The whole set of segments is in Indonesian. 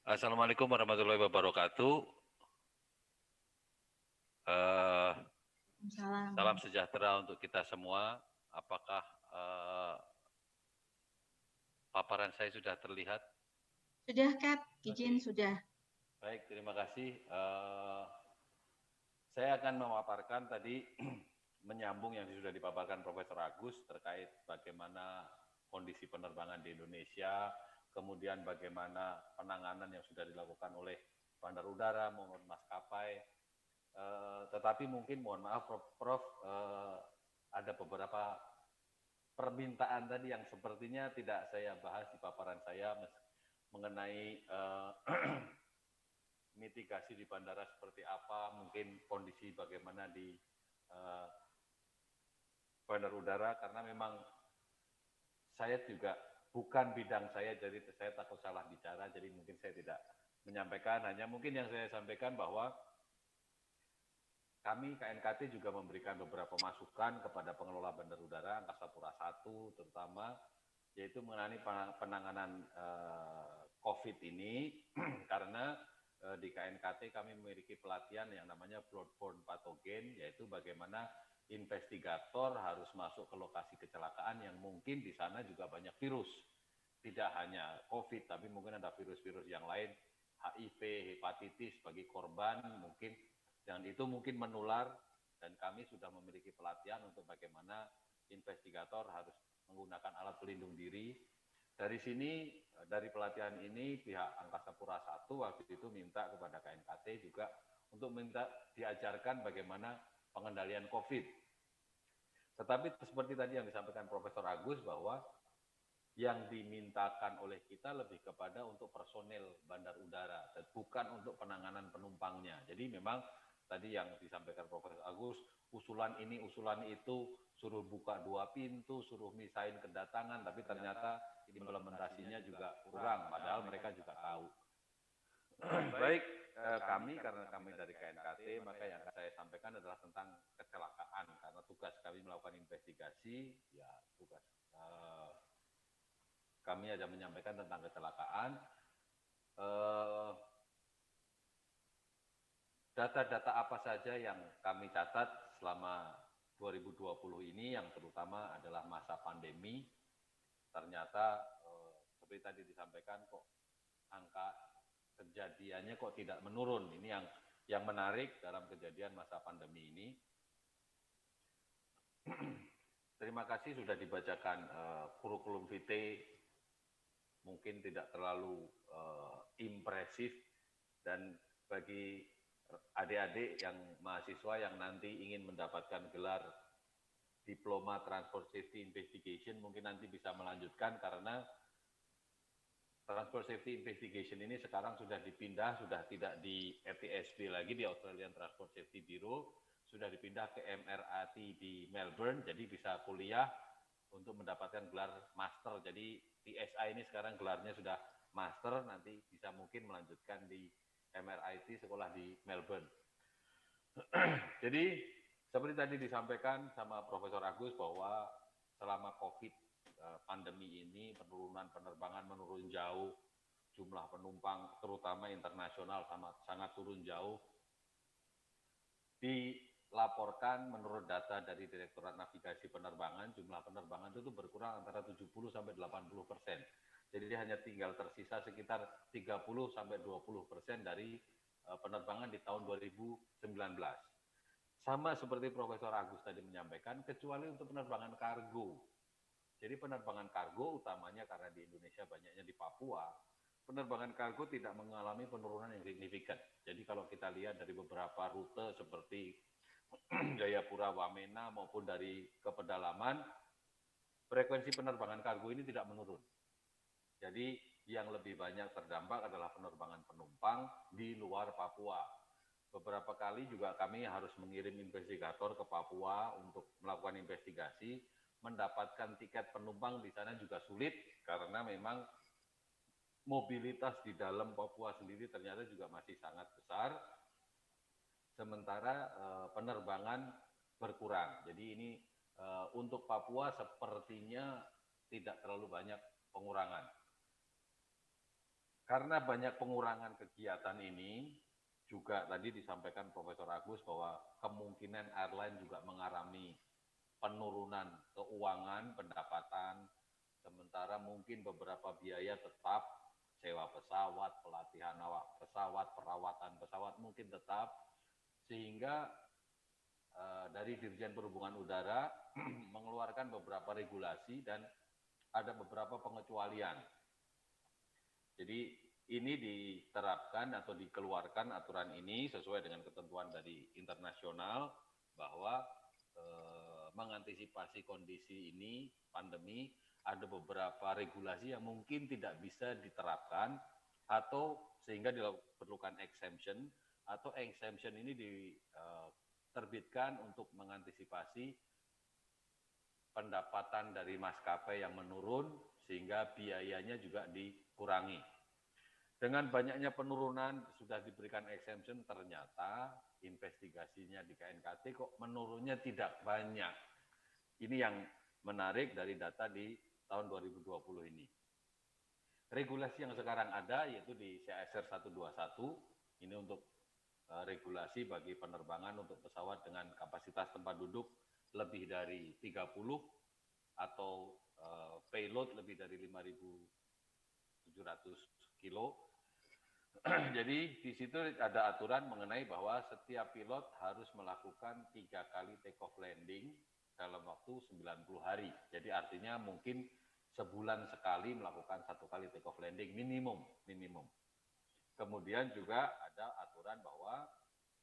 Assalamualaikum warahmatullahi wabarakatuh. Eh, Salam. Salam sejahtera untuk kita semua. Apakah eh, paparan saya sudah terlihat? Sudah, Kak? Izin Oke, sudah. baik, terima kasih. Saya akan memaparkan tadi menyambung yang sudah dipaparkan Profesor Agus terkait bagaimana kondisi penerbangan di Indonesia, kemudian bagaimana penanganan yang sudah dilakukan oleh bandar udara maupun maskapai. Tetapi mungkin mohon maaf Prof, ada beberapa permintaan tadi yang sepertinya tidak saya bahas di paparan saya mengenai mitigasi di bandara seperti apa, mungkin kondisi bagaimana di uh, bandar udara, karena memang saya juga bukan bidang saya, jadi saya takut salah bicara, jadi mungkin saya tidak menyampaikan. Hanya mungkin yang saya sampaikan bahwa kami KNKT juga memberikan beberapa masukan kepada pengelola bandar udara Angkasa Pura I terutama, yaitu mengenai penanganan COVID ini karena di KNKT kami memiliki pelatihan yang namanya bloodborne pathogen, yaitu bagaimana investigator harus masuk ke lokasi kecelakaan yang mungkin di sana juga banyak virus, tidak hanya COVID, tapi mungkin ada virus-virus yang lain, HIV, hepatitis bagi korban mungkin, dan itu mungkin menular, dan kami sudah memiliki pelatihan untuk bagaimana investigator harus menggunakan alat pelindung diri. Dari sini, dari pelatihan ini, pihak Angkasa Pura I waktu itu minta kepada KNKT juga untuk minta diajarkan bagaimana pengendalian COVID. Tetapi seperti tadi yang disampaikan Profesor Agus bahwa yang dimintakan oleh kita lebih kepada untuk personel bandar udara dan bukan untuk penanganan penumpangnya. Jadi memang tadi yang disampaikan Profesor Agus, usulan ini, usulan itu, suruh buka 2 pintu, suruh misahin kedatangan, tapi ternyata implementasinya juga kurang, padahal mereka juga tahu. Baik, kami karena kami dari KNKT, maka yang saya sampaikan adalah tentang kecelakaan, karena tugas kami melakukan investigasi, ya tugas kami ada menyampaikan tentang kecelakaan. Data-data apa saja yang kami catat selama 2020 ini, yang terutama adalah masa pandemi. Ternyata seperti tadi disampaikan, kok angka kejadiannya kok tidak menurun. Ini yang menarik dalam kejadian masa pandemi ini. Terima kasih sudah dibacakan kurikulum vitae, mungkin tidak terlalu impresif, dan bagi adik-adik yang mahasiswa yang nanti ingin mendapatkan gelar Diploma Transport Safety Investigation, mungkin nanti bisa melanjutkan, karena Transport Safety Investigation ini sekarang sudah dipindah, sudah tidak di ATSB lagi, di Australian Transport Safety Bureau, sudah dipindah ke MRAT di Melbourne, jadi bisa kuliah untuk mendapatkan gelar master. Jadi TSI ini sekarang gelarnya sudah master, nanti bisa mungkin melanjutkan di MRIT, sekolah di Melbourne. Jadi seperti tadi disampaikan sama Profesor Agus bahwa selama COVID pandemi ini penurunan penerbangan menurun jauh, jumlah penumpang terutama internasional sangat turun jauh. Dilaporkan menurut data dari Direktorat Navigasi Penerbangan, jumlah penerbangan itu berkurang antara 70 sampai 80%. Jadi hanya tinggal tersisa sekitar 30 sampai 20% dari penerbangan di tahun 2019. Sama seperti Profesor Agus tadi menyampaikan, kecuali untuk penerbangan kargo. Jadi penerbangan kargo utamanya karena di Indonesia banyaknya di Papua, penerbangan kargo tidak mengalami penurunan yang signifikan. Jadi kalau kita lihat dari beberapa rute seperti Jayapura, Wamena maupun dari ke pedalaman, frekuensi penerbangan kargo ini tidak menurun. Jadi yang lebih banyak terdampak adalah penerbangan penumpang di luar Papua. Beberapa kali juga kami harus mengirim investigator ke Papua untuk melakukan investigasi. Mendapatkan tiket penumpang di sana juga sulit karena memang mobilitas di dalam Papua sendiri ternyata juga masih sangat besar. Sementara penerbangan berkurang. Jadi ini untuk Papua sepertinya tidak terlalu banyak pengurangan. Karena banyak pengurangan kegiatan ini, juga tadi disampaikan Profesor Agus bahwa kemungkinan airline juga mengalami penurunan keuangan, pendapatan, sementara mungkin beberapa biaya tetap, sewa pesawat, pelatihan awak pesawat, perawatan pesawat mungkin tetap, sehingga dari Dirjen Perhubungan Udara mengeluarkan beberapa regulasi dan ada beberapa pengecualian. Jadi ini diterapkan atau dikeluarkan aturan ini sesuai dengan ketentuan dari internasional bahwa mengantisipasi kondisi ini, pandemi, ada beberapa regulasi yang mungkin tidak bisa diterapkan atau sehingga diperlukan exemption atau exemption ini diterbitkan untuk mengantisipasi pendapatan dari maskapai yang menurun sehingga biayanya juga dikurangi. Dengan banyaknya penurunan sudah diberikan exemption, ternyata investigasinya di KNKT kok menurunnya tidak banyak. Ini yang menarik dari data di tahun 2020 ini. Regulasi yang sekarang ada yaitu di CSR 121, ini untuk regulasi bagi penerbangan untuk pesawat dengan kapasitas tempat duduk lebih dari 30 atau payload lebih dari 5.700 kilo. Jadi di situ ada aturan mengenai bahwa setiap pilot harus melakukan 3 kali take off landing dalam waktu 90 hari. Jadi artinya mungkin sebulan sekali melakukan 1 kali take off landing minimum. Kemudian juga ada aturan bahwa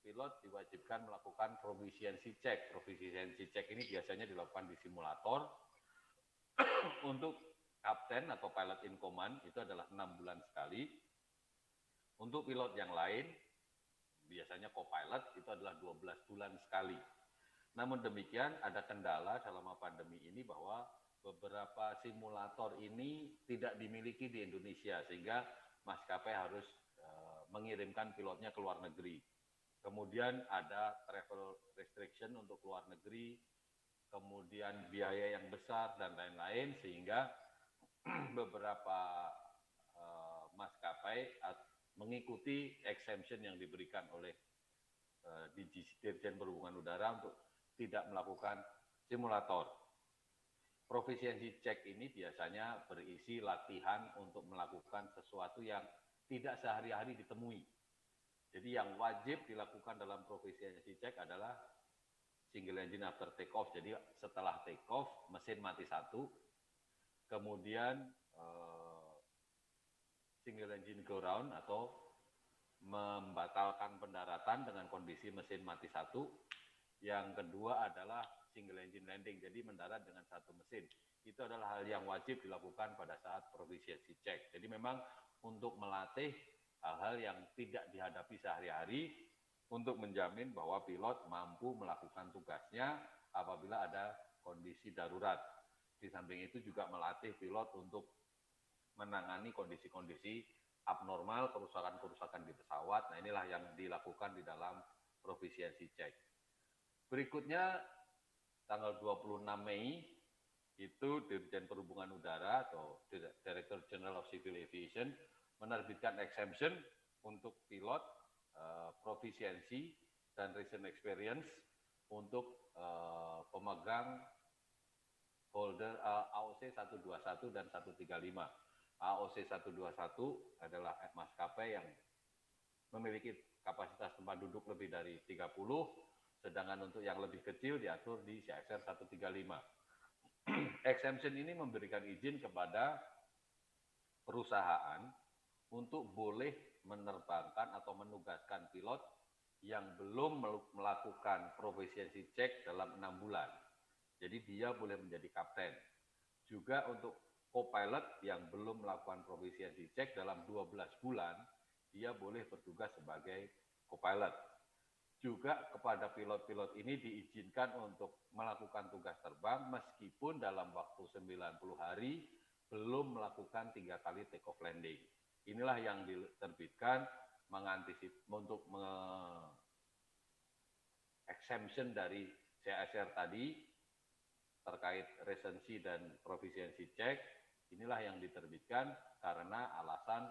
pilot diwajibkan melakukan proficiency check. Proficiency check ini biasanya dilakukan di simulator. Untuk kapten atau pilot in command itu adalah 6 bulan sekali. Untuk pilot yang lain, biasanya co-pilot itu adalah 12 bulan sekali. Namun demikian ada kendala selama pandemi ini bahwa beberapa simulator ini tidak dimiliki di Indonesia sehingga maskapai harus mengirimkan pilotnya ke luar negeri. Kemudian ada travel restriction untuk luar negeri, kemudian biaya yang besar dan lain-lain sehingga beberapa maskapai mengikuti exemption yang diberikan oleh Dirjen Perhubungan Udara untuk tidak melakukan simulator. Proficiency check ini biasanya berisi latihan untuk melakukan sesuatu yang tidak sehari-hari ditemui. Jadi yang wajib dilakukan dalam proficiency check adalah single engine after take off. Jadi setelah take off mesin mati satu, kemudian single engine go round atau membatalkan pendaratan dengan kondisi mesin mati satu. Yang kedua adalah single engine landing, jadi mendarat dengan satu mesin. Itu adalah hal yang wajib dilakukan pada saat proficiency check. Jadi memang untuk melatih hal-hal yang tidak dihadapi sehari-hari untuk menjamin bahwa pilot mampu melakukan tugasnya apabila ada kondisi darurat. Di samping itu juga melatih pilot untuk menangani kondisi-kondisi abnormal, kerusakan-kerusakan di pesawat. Nah inilah yang dilakukan di dalam proficiency check. Berikutnya tanggal 26 Mei itu Dirjen Perhubungan Udara atau Director General of Civil Aviation menerbitkan exemption untuk pilot proficiency dan recent experience untuk pemegang holder AOC 121 dan 135. AOC 121 adalah maskapai yang memiliki kapasitas tempat duduk lebih dari 30, sedangkan untuk yang lebih kecil diatur di CSR 135. Exemption ini memberikan izin kepada perusahaan untuk boleh menerbangkan atau menugaskan pilot yang belum melakukan proficiency check dalam 6 bulan. Jadi dia boleh menjadi kapten. Juga untuk co-pilot yang belum melakukan proficiency check dalam 12 bulan, dia boleh bertugas sebagai co-pilot. Juga kepada pilot-pilot ini diizinkan untuk melakukan tugas terbang meskipun dalam waktu 90 hari belum melakukan 3 kali take off landing. Inilah yang diterbitkan untuk exemption dari CSR tadi terkait recency dan proficiency check. Inilah yang diterbitkan karena alasan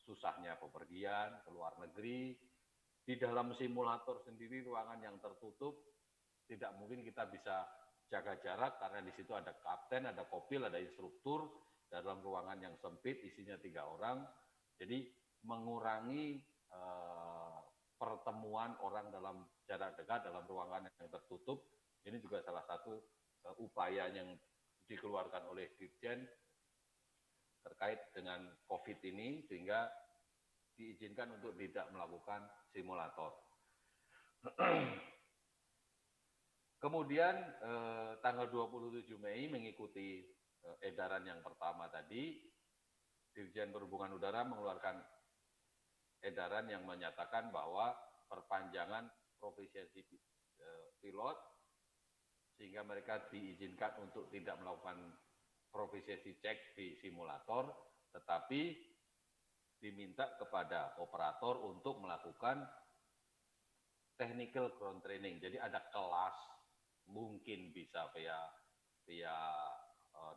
susahnya bepergian ke luar negeri. Di dalam simulator sendiri ruangan yang tertutup, tidak mungkin kita bisa jaga jarak karena di situ ada kapten, ada kopil, ada instruktur dalam ruangan yang sempit isinya 3 orang. Jadi mengurangi pertemuan orang dalam jarak dekat dalam ruangan yang tertutup. Ini juga salah satu upaya yang dikeluarkan oleh Dirjen terkait dengan COVID ini, sehingga diizinkan untuk tidak melakukan simulator. Kemudian tanggal 27 Mei mengikuti edaran yang pertama tadi, Dirjen Perhubungan Udara mengeluarkan edaran yang menyatakan bahwa perpanjangan profesiensi pilot sehingga mereka diizinkan untuk tidak melakukan profesiensi cek di simulator, tetapi diminta kepada operator untuk melakukan technical ground training. Jadi ada kelas, mungkin bisa via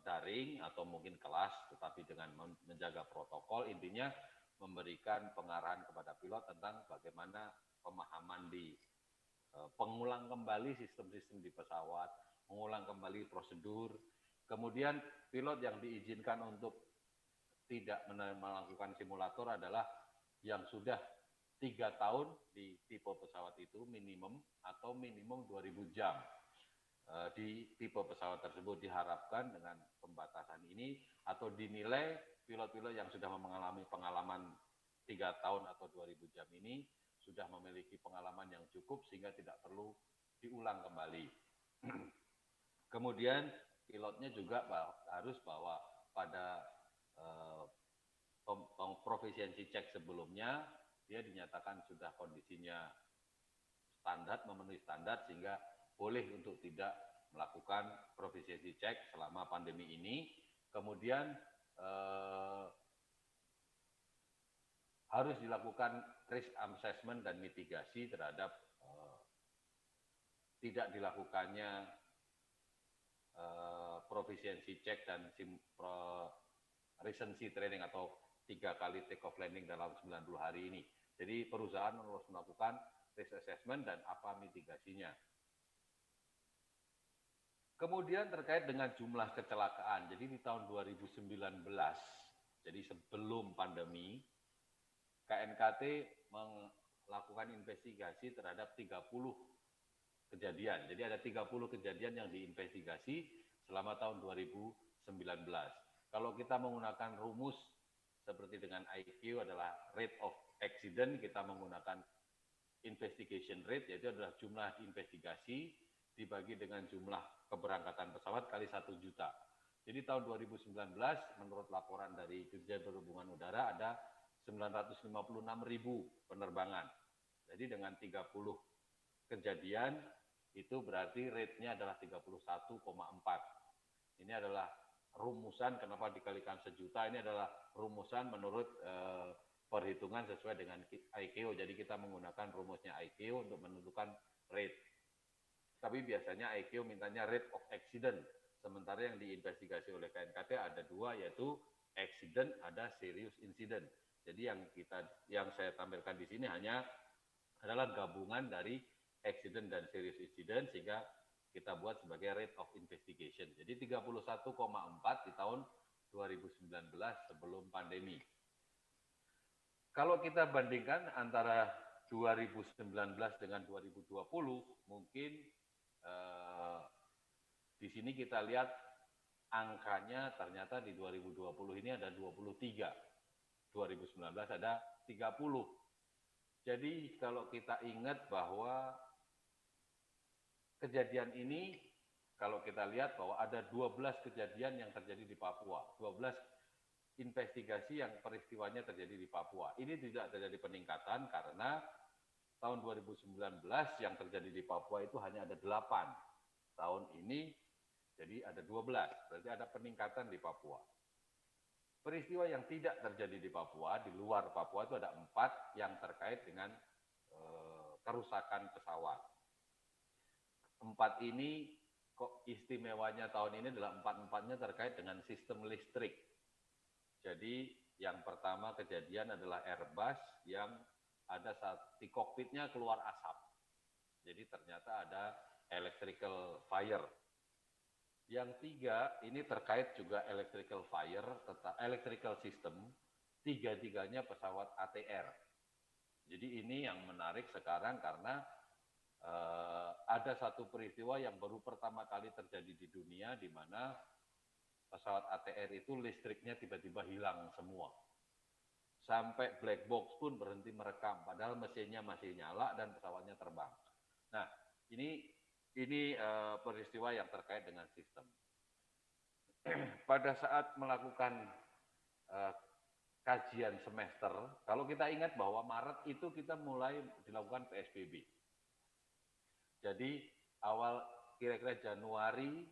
daring atau mungkin kelas, tetapi dengan menjaga protokol, intinya memberikan pengarahan kepada pilot tentang bagaimana pemahaman di pengulang kembali sistem-sistem di pesawat, mengulang kembali prosedur. Kemudian pilot yang diizinkan untuk tidak melakukan simulator adalah yang sudah 3 tahun di tipe pesawat itu minimum atau minimum 2000 jam di tipe pesawat tersebut. Diharapkan dengan pembatasan ini atau dinilai pilot-pilot yang sudah mengalami pengalaman 3 tahun atau 2000 jam ini sudah memiliki pengalaman yang cukup sehingga tidak perlu diulang kembali. Kemudian pilotnya juga harus bahwa pada profesiensi cek sebelumnya dia dinyatakan sudah kondisinya standar, memenuhi standar, sehingga boleh untuk tidak melakukan profesiensi cek selama pandemi ini. Kemudian harus dilakukan risk assessment dan mitigasi terhadap tidak dilakukannya profesiensi cek dan recency training atau 3 kali take off landing dalam 90 hari ini. Jadi perusahaan harus melakukan risk assessment dan apa mitigasinya. Kemudian terkait dengan jumlah kecelakaan. Jadi di tahun 2019, jadi sebelum pandemi, KNKT melakukan investigasi terhadap 30 kejadian. Jadi ada 30 kejadian yang diinvestigasi selama tahun 2019. Kalau kita menggunakan rumus seperti dengan IQ adalah rate of accident, kita menggunakan investigation rate, yaitu adalah jumlah investigasi dibagi dengan jumlah keberangkatan pesawat kali 1 juta. Jadi tahun 2019 menurut laporan dari Dirjen Perhubungan Udara ada 956.000 penerbangan. Jadi dengan 30 kejadian itu berarti rate-nya adalah 31,4. Ini adalah rumusan kenapa dikalikan sejuta, ini adalah rumusan menurut perhitungan sesuai dengan ICAO. Jadi kita menggunakan rumusnya ICAO untuk menentukan rate. Tapi biasanya ICAO mintanya rate of accident. Sementara yang diinvestigasi oleh KNKT ada 2, yaitu accident, ada serious incident. Jadi yang saya tampilkan di sini hanya adalah gabungan dari accident dan serious incident, sehingga kita buat sebagai rate of investigation. Jadi 31,4 di tahun 2019 sebelum pandemi. Kalau kita bandingkan antara 2019 dengan 2020, mungkin di sini kita lihat angkanya ternyata di 2020 ini ada 23. 2019 ada 30. Jadi kalau kita ingat bahwa kejadian ini, kalau kita lihat bahwa ada 12 kejadian yang terjadi di Papua, 12 investigasi yang peristiwanya terjadi di Papua. Ini tidak terjadi peningkatan karena tahun 2019 yang terjadi di Papua itu hanya ada 8. Tahun ini jadi ada 12, berarti ada peningkatan di Papua. Peristiwa yang tidak terjadi di Papua, di luar Papua itu ada 4 yang terkait dengan kerusakan pesawat. 4 ini kok istimewanya tahun ini adalah 4-4-nya terkait dengan sistem listrik. Jadi Yang pertama kejadian adalah Airbus yang ada saat di kokpitnya keluar asap. Jadi ternyata ada electrical fire. Yang tiga, ini terkait juga electrical fire, electrical system, tiga-tiganya pesawat ATR. Jadi ini yang menarik sekarang karena ada satu peristiwa yang baru pertama kali terjadi di dunia di mana pesawat ATR itu listriknya tiba-tiba hilang semua. Sampai black box pun berhenti merekam, padahal mesinnya masih nyala dan pesawatnya terbang. Nah, ini peristiwa yang terkait dengan sistem. Pada saat melakukan kajian semester, kalau kita ingat bahwa Maret itu kita mulai dilakukan PSBB. Jadi awal kira-kira Januari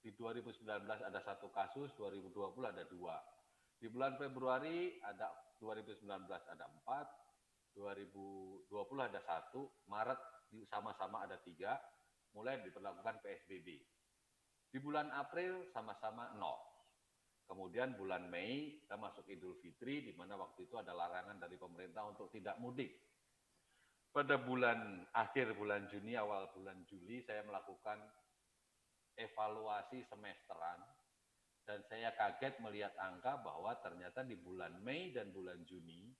di 2019 ada satu kasus, 2020 ada 2. Di bulan Februari ada 2019 ada 4, 2020 ada 1, Maret sama-sama ada 3, mulai diberlakukan PSBB. Di bulan April sama-sama 0. Kemudian bulan Mei kita masuk Idul Fitri di mana waktu itu ada larangan dari pemerintah untuk tidak mudik. Pada akhir bulan Juni, awal bulan Juli saya melakukan evaluasi semesteran dan saya kaget melihat angka bahwa ternyata di bulan Mei dan bulan Juni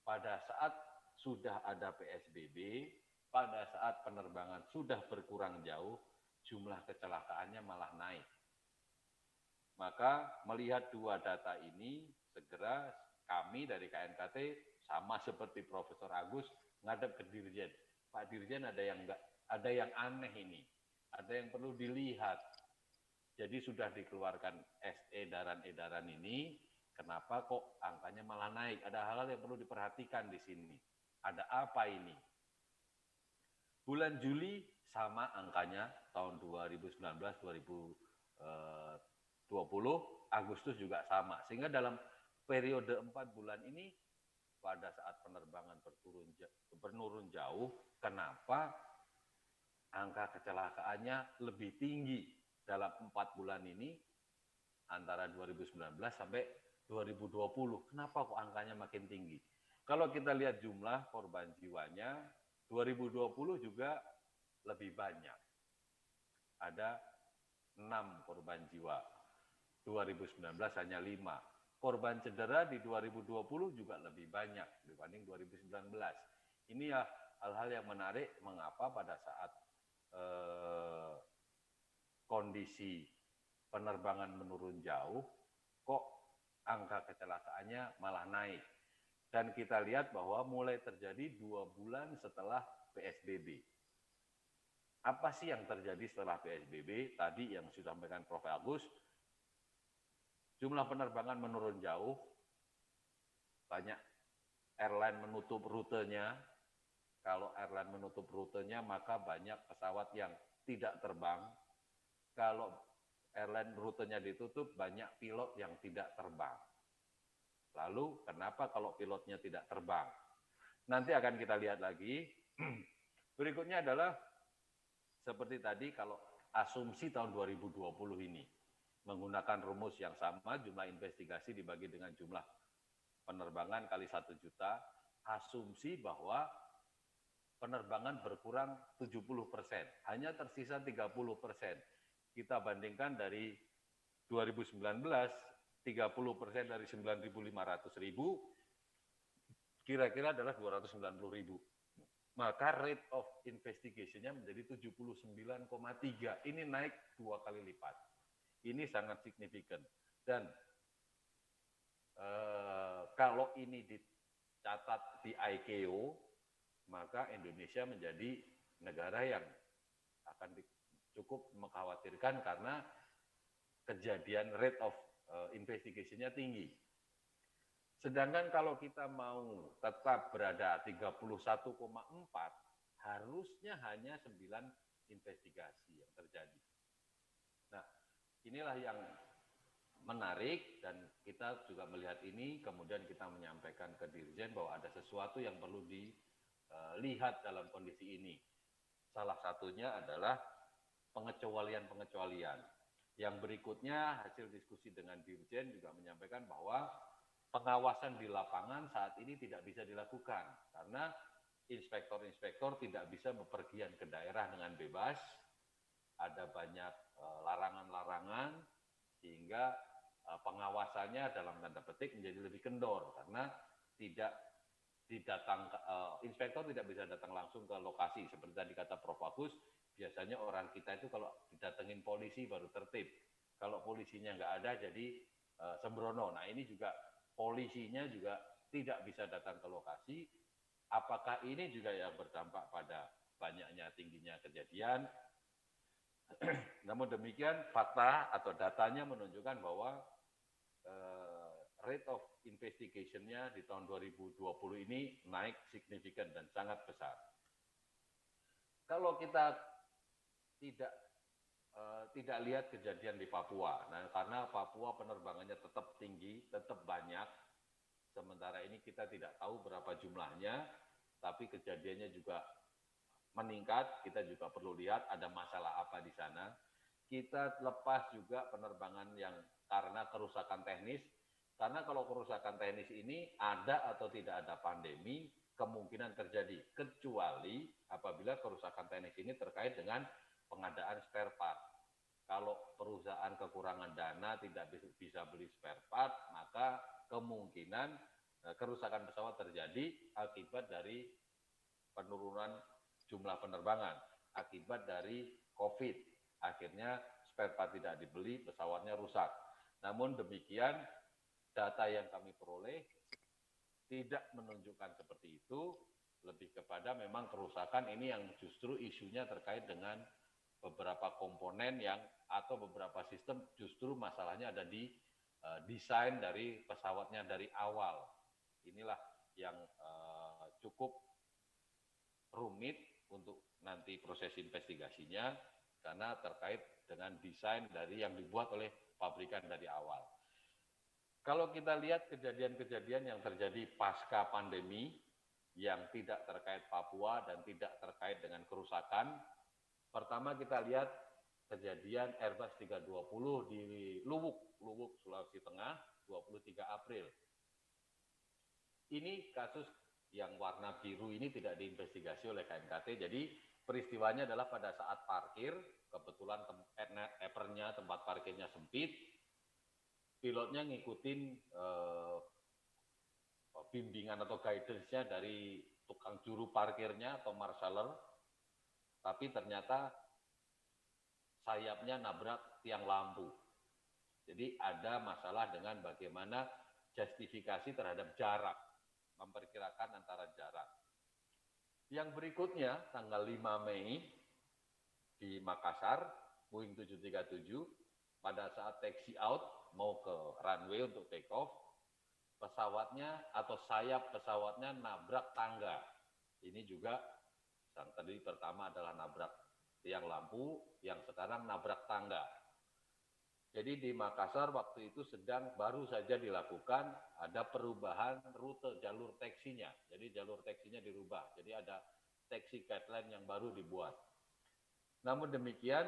pada saat sudah ada PSBB, pada saat penerbangan sudah berkurang jauh, jumlah kecelakaannya malah naik. Maka melihat dua data ini, segera kami dari KNKT sama seperti Profesor Agus ngadep ke Dirjen. Pak Dirjen ada yang aneh ini, ada yang perlu dilihat. Jadi sudah dikeluarkan edaran-edaran ini, kenapa kok angkanya malah naik? Ada hal-hal yang perlu diperhatikan di sini. Ada apa ini? Bulan Juli sama angkanya tahun 2019, 2020, Agustus juga sama. Sehingga dalam periode 4 bulan ini, pada saat penerbangan menurun jauh, kenapa angka kecelakaannya lebih tinggi dalam 4 bulan ini antara 2019 sampai 2020. Kenapa kok angkanya makin tinggi? Kalau kita lihat jumlah korban jiwanya, 2020 juga lebih banyak. Ada 6 korban jiwa. 2019 hanya 5. Korban cedera di 2020 juga lebih banyak dibanding 2019. Ini ya hal-hal yang menarik mengapa pada saat kondisi penerbangan menurun jauh, kok angka kecelakaannya malah naik. Dan kita lihat bahwa mulai terjadi 2 bulan setelah PSBB. Apa sih yang terjadi setelah PSBB? Tadi yang sudah disampaikan Prof. Agus, jumlah penerbangan menurun jauh, banyak airline menutup rutenya. Kalau airline menutup rutenya, maka banyak pesawat yang tidak terbang. Kalau airline rutenya ditutup, banyak pilot yang tidak terbang. Lalu kenapa kalau pilotnya tidak terbang? Nanti akan kita lihat lagi. Berikutnya adalah seperti tadi, kalau asumsi tahun 2020 ini menggunakan rumus yang sama, jumlah investigasi dibagi dengan jumlah penerbangan kali 1 juta, asumsi bahwa penerbangan berkurang 70%, hanya tersisa 30%. Kita bandingkan dari 2019, 30% dari 9.500.000 kira-kira adalah 290.000. Maka rate of investigation-nya menjadi 79,3. Ini naik 2 kali lipat. Ini sangat signifikan. Dan kalau ini dicatat di ICAO, maka Indonesia menjadi negara yang akan cukup mengkhawatirkan karena kejadian rate of investigation-nya tinggi. Sedangkan kalau kita mau tetap berada 31,4, harusnya hanya 9 investigasi yang terjadi. Nah, inilah yang menarik dan kita juga melihat ini, kemudian kita menyampaikan ke Dirjen bahwa ada sesuatu yang perlu dilihat dalam kondisi ini. Salah satunya adalah pengecualian-pengecualian. Yang berikutnya, hasil diskusi dengan Dirjen juga menyampaikan bahwa pengawasan di lapangan saat ini tidak bisa dilakukan karena inspektor-inspektor tidak bisa bepergian ke daerah dengan bebas, ada banyak larangan-larangan sehingga pengawasannya dalam tanda petik menjadi lebih kendor karena tidak inspektor tidak bisa datang langsung ke lokasi seperti tadi kata Prof. Agus, biasanya orang kita itu kalau didatengin polisi baru tertib, kalau polisinya nggak ada jadi sembrono. Nah ini juga polisinya juga tidak bisa datang ke lokasi. Apakah ini juga yang berdampak pada banyaknya tingginya kejadian? Namun demikian fakta atau datanya menunjukkan bahwa rate of investigation-nya di tahun 2020 ini naik signifikan dan sangat besar. Kalau kita tidak lihat kejadian di Papua, nah karena Papua penerbangannya tetap tinggi, tetap banyak, sementara ini kita tidak tahu berapa jumlahnya, tapi kejadiannya juga meningkat, kita juga perlu lihat ada masalah apa di sana. Kita lepas juga penerbangan yang karena kerusakan teknis, karena kalau kerusakan teknis ini ada atau tidak ada pandemi, kemungkinan terjadi, kecuali apabila kerusakan teknis ini terkait dengan pengadaan spare part. Kalau perusahaan kekurangan dana tidak bisa beli spare part, maka kemungkinan kerusakan pesawat terjadi akibat dari penurunan jumlah penerbangan, akibat dari COVID. Akhirnya spare part tidak dibeli, pesawatnya rusak. Namun demikian, data yang kami peroleh tidak menunjukkan seperti itu, lebih kepada memang kerusakan ini yang justru isunya terkait dengan beberapa komponen yang atau beberapa sistem justru masalahnya ada di desain dari pesawatnya dari awal. Inilah yang cukup rumit untuk nanti proses investigasinya karena terkait dengan desain dari yang dibuat oleh pabrikan dari awal. Kalau kita lihat kejadian-kejadian yang terjadi pasca pandemi yang tidak terkait Papua dan tidak terkait dengan kerusakan, pertama kita lihat kejadian Airbus 320 di Luwuk, Sulawesi Tengah, 23 April. Ini kasus yang warna biru ini tidak diinvestigasi oleh KNKT, jadi peristiwanya adalah pada saat parkir, kebetulan apronnya tempat parkirnya sempit, pilotnya ngikutin bimbingan atau guidance-nya dari tukang juru parkirnya atau marshaller, tapi ternyata sayapnya nabrak tiang lampu. Jadi ada masalah dengan bagaimana justifikasi terhadap jarak, memperkirakan antara jarak. Yang berikutnya, tanggal 5 Mei di Makassar, Boeing 737, pada saat taxi out, mau ke runway untuk take off, pesawatnya atau sayap pesawatnya nabrak tangga. Ini juga, yang tadi pertama adalah nabrak tiang lampu, yang sekarang nabrak tangga. Jadi di Makassar waktu itu baru saja dilakukan ada perubahan rute jalur taksinya. Jadi jalur taksinya dirubah. Jadi ada taksi guideline yang baru dibuat. Namun demikian,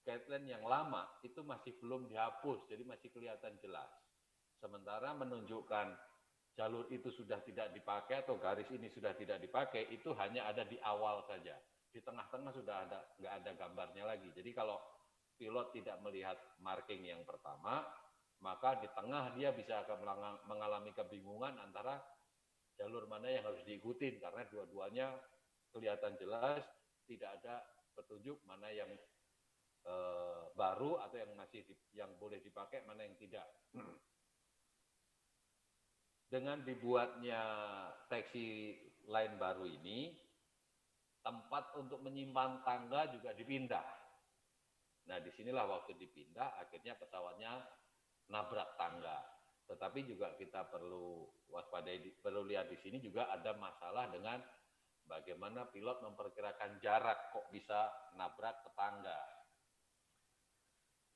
guideline yang lama itu masih belum dihapus, jadi masih kelihatan jelas. Sementara menunjukkan jalur itu sudah tidak dipakai atau garis ini sudah tidak dipakai, itu hanya ada di awal saja. Di tengah-tengah sudah nggak ada gambarnya lagi. Jadi kalau pilot tidak melihat marking yang pertama, maka di tengah dia bisa akan mengalami kebingungan antara jalur mana yang harus diikutin, karena dua-duanya kelihatan jelas, tidak ada petunjuk mana yang baru atau yang boleh dipakai, mana yang tidak. Dengan dibuatnya taksi line baru ini, tempat untuk menyimpan tangga juga dipindah. Nah, disinilah waktu dipindah, akhirnya pesawatnya nabrak tangga. Tetapi juga kita perlu waspadai, perlu lihat di sini juga ada masalah dengan bagaimana pilot memperkirakan jarak kok bisa nabrak ke tangga.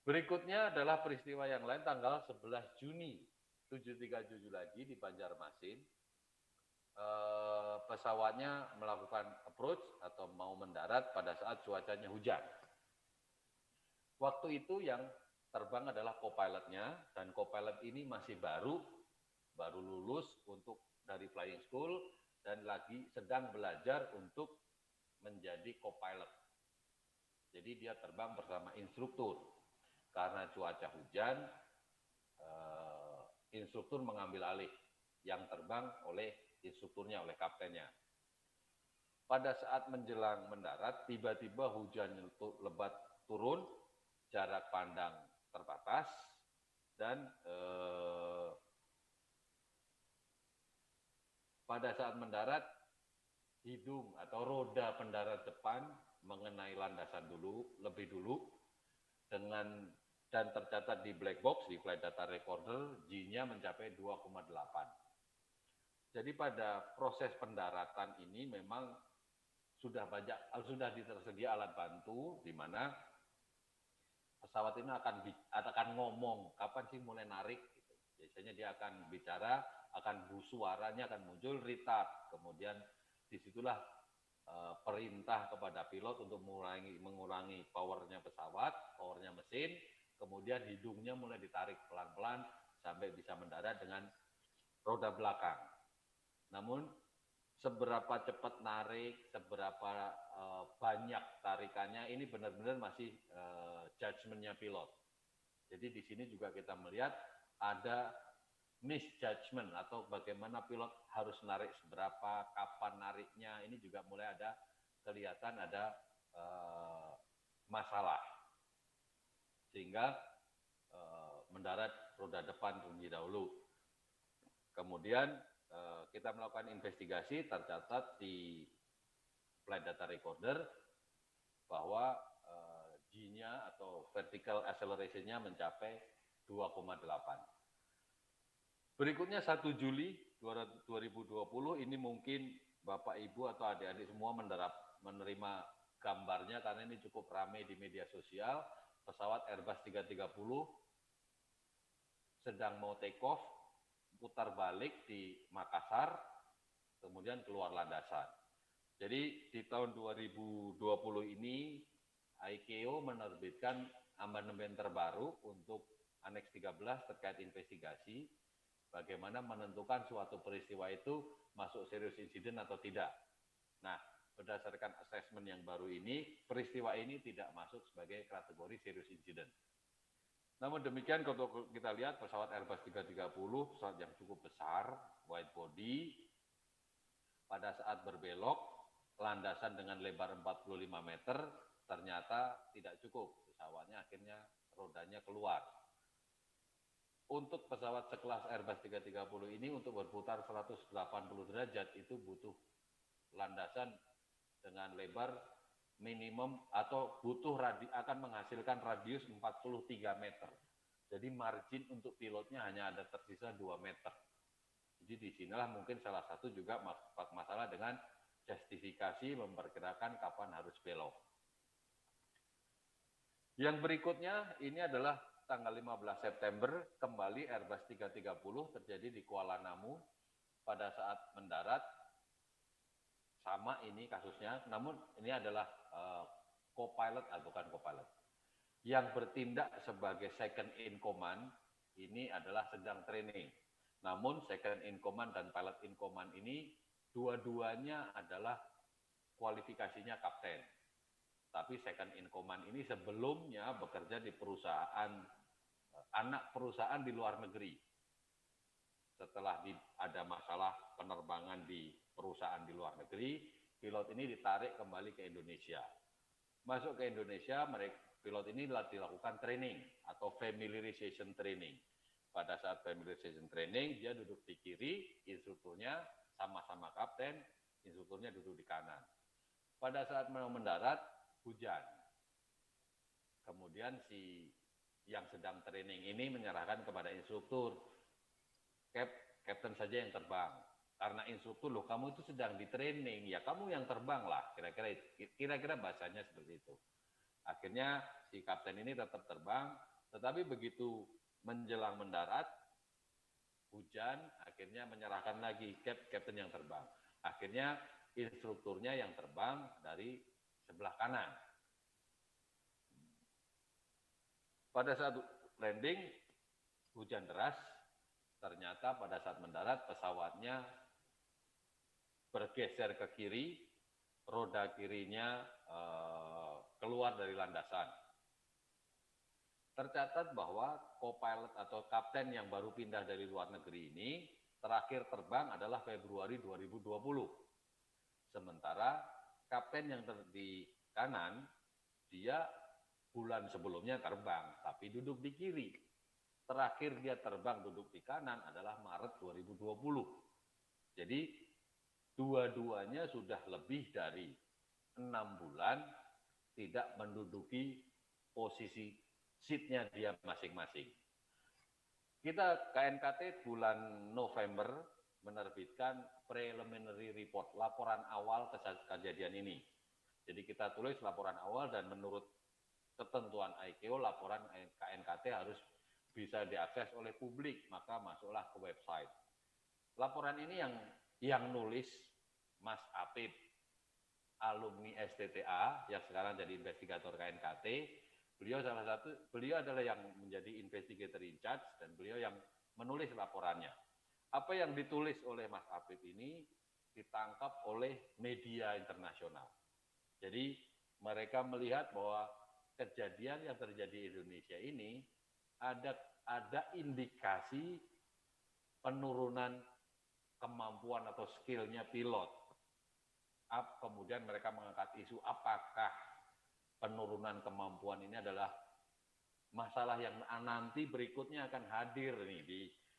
Berikutnya adalah peristiwa yang lain tanggal 11 Juni 737 lagi di Banjarmasin. Pesawatnya melakukan approach atau mau mendarat pada saat cuacanya hujan. Waktu itu yang terbang adalah co-pilotnya, dan co-pilot ini masih baru, baru lulus dari flying school dan lagi sedang belajar untuk menjadi co-pilot. Jadi dia terbang bersama instruktur. Karena cuaca hujan, instruktur mengambil alih, yang terbang oleh instrukturnya, oleh kaptennya. Pada saat menjelang mendarat, tiba-tiba hujan lebat turun, jarak pandang terbatas, dan pada saat mendarat, hidung atau roda pendarat depan mengenai landasan lebih dulu, dan tercatat di black box, di flight data recorder, G-nya mencapai 2,8. Jadi pada proses pendaratan ini memang sudah tersedia alat bantu, di mana pesawat ini akan ngomong kapan sih mulai narik. Gitu. Biasanya dia akan bicara, suaranya akan muncul retard. Kemudian disitulah perintah kepada pilot untuk mengurangi powernya pesawat, powernya mesin. Kemudian hidungnya mulai ditarik pelan-pelan sampai bisa mendarat dengan roda belakang. Namun seberapa cepat narik, seberapa banyak tarikannya, ini benar-benar masih judgement-nya pilot. Jadi di sini juga kita melihat ada misjudgment atau bagaimana pilot harus narik seberapa, kapan nariknya, ini juga mulai kelihatan ada masalah. Sehingga mendarat roda depan terlebih dahulu. Kemudian kita melakukan investigasi, tercatat di flight data recorder bahwa G-nya atau vertical acceleration-nya mencapai 2,8. Berikutnya 1 Juli 2020, ini mungkin Bapak Ibu atau adik-adik semua menerima gambarnya karena ini cukup ramai di media sosial. Pesawat Airbus 330 sedang mau take off, putar balik di Makassar, kemudian keluar landasan. Jadi di tahun 2020 ini ICAO menerbitkan amandemen terbaru untuk Aneks 13 terkait investigasi, bagaimana menentukan suatu peristiwa itu masuk serious incident atau tidak. Nah, berdasarkan assessment yang baru ini, peristiwa ini tidak masuk sebagai kategori serious incident. Namun demikian, kalau kita lihat pesawat Airbus 330, pesawat yang cukup besar, wide body, pada saat berbelok, landasan dengan lebar 45 meter, ternyata tidak cukup. Pesawatnya akhirnya rodanya keluar. Untuk pesawat sekelas Airbus 330 ini, untuk berputar 180 derajat, itu butuh landasan dengan lebar minimum atau akan menghasilkan radius 43 meter. Jadi margin untuk pilotnya hanya ada tersisa 2 meter. Jadi disinilah mungkin salah satu juga masalah dengan justifikasi memperkirakan kapan harus belok. Yang berikutnya ini adalah tanggal 15 September, kembali Airbus 330 terjadi di Kuala Namu pada saat mendarat. Sama ini kasusnya, namun ini adalah co-pilot atau bukan co-pilot. Yang bertindak sebagai second in command ini adalah sedang training. Namun second in command dan pilot in command ini dua-duanya adalah kualifikasinya kapten. Tapi second in command ini sebelumnya bekerja di anak perusahaan di luar negeri. Setelah ada masalah penerbangan di perusahaan di luar negeri, pilot ini ditarik kembali ke Indonesia. Masuk ke Indonesia, pilot ini dilakukan training atau familiarization training. Pada saat familiarization training, dia duduk di kiri, instrukturnya sama-sama kapten, instrukturnya duduk di kanan. Pada saat mau mendarat, hujan. Kemudian yang sedang training ini menyerahkan kepada instruktur, kapten saja yang terbang. Karena instruktur, loh kamu itu sedang di training, ya kamu yang terbang lah, kira-kira bahasanya seperti itu. Akhirnya si kapten ini tetap terbang, tetapi begitu menjelang mendarat, hujan, akhirnya menyerahkan lagi kapten yang terbang. Akhirnya instrukturnya yang terbang dari sebelah kanan. Pada saat landing, hujan deras, Ternyata pada saat mendarat pesawatnya bergeser ke kiri, roda kirinya keluar dari landasan. Tercatat bahwa co-pilot atau kapten yang baru pindah dari luar negeri ini terakhir terbang adalah Februari 2020. Sementara kapten yang di kanan, dia bulan sebelumnya terbang, tapi duduk di kiri. Terakhir dia terbang duduk di kanan adalah Maret 2020. Jadi dua-duanya sudah lebih dari 6 bulan tidak menduduki posisi seatnya dia masing-masing. Kita KNKT bulan November menerbitkan preliminary report, laporan awal kejadian ini. Jadi kita tulis laporan awal dan menurut ketentuan ICAO laporan KNKT harus bisa diakses oleh publik, maka masuklah ke website. Laporan ini yang nulis Mas Apip, alumni STTA yang sekarang jadi investigator KNKT. Beliau adalah yang menjadi investigator in charge dan beliau yang menulis laporannya. Apa yang ditulis oleh Mas Apip ini ditangkap oleh media internasional. Jadi mereka melihat bahwa kejadian yang terjadi di Indonesia ini ada indikasi penurunan kemampuan atau skillnya pilot. Kemudian mereka mengangkat isu apakah penurunan kemampuan ini adalah masalah yang nanti berikutnya akan hadir nih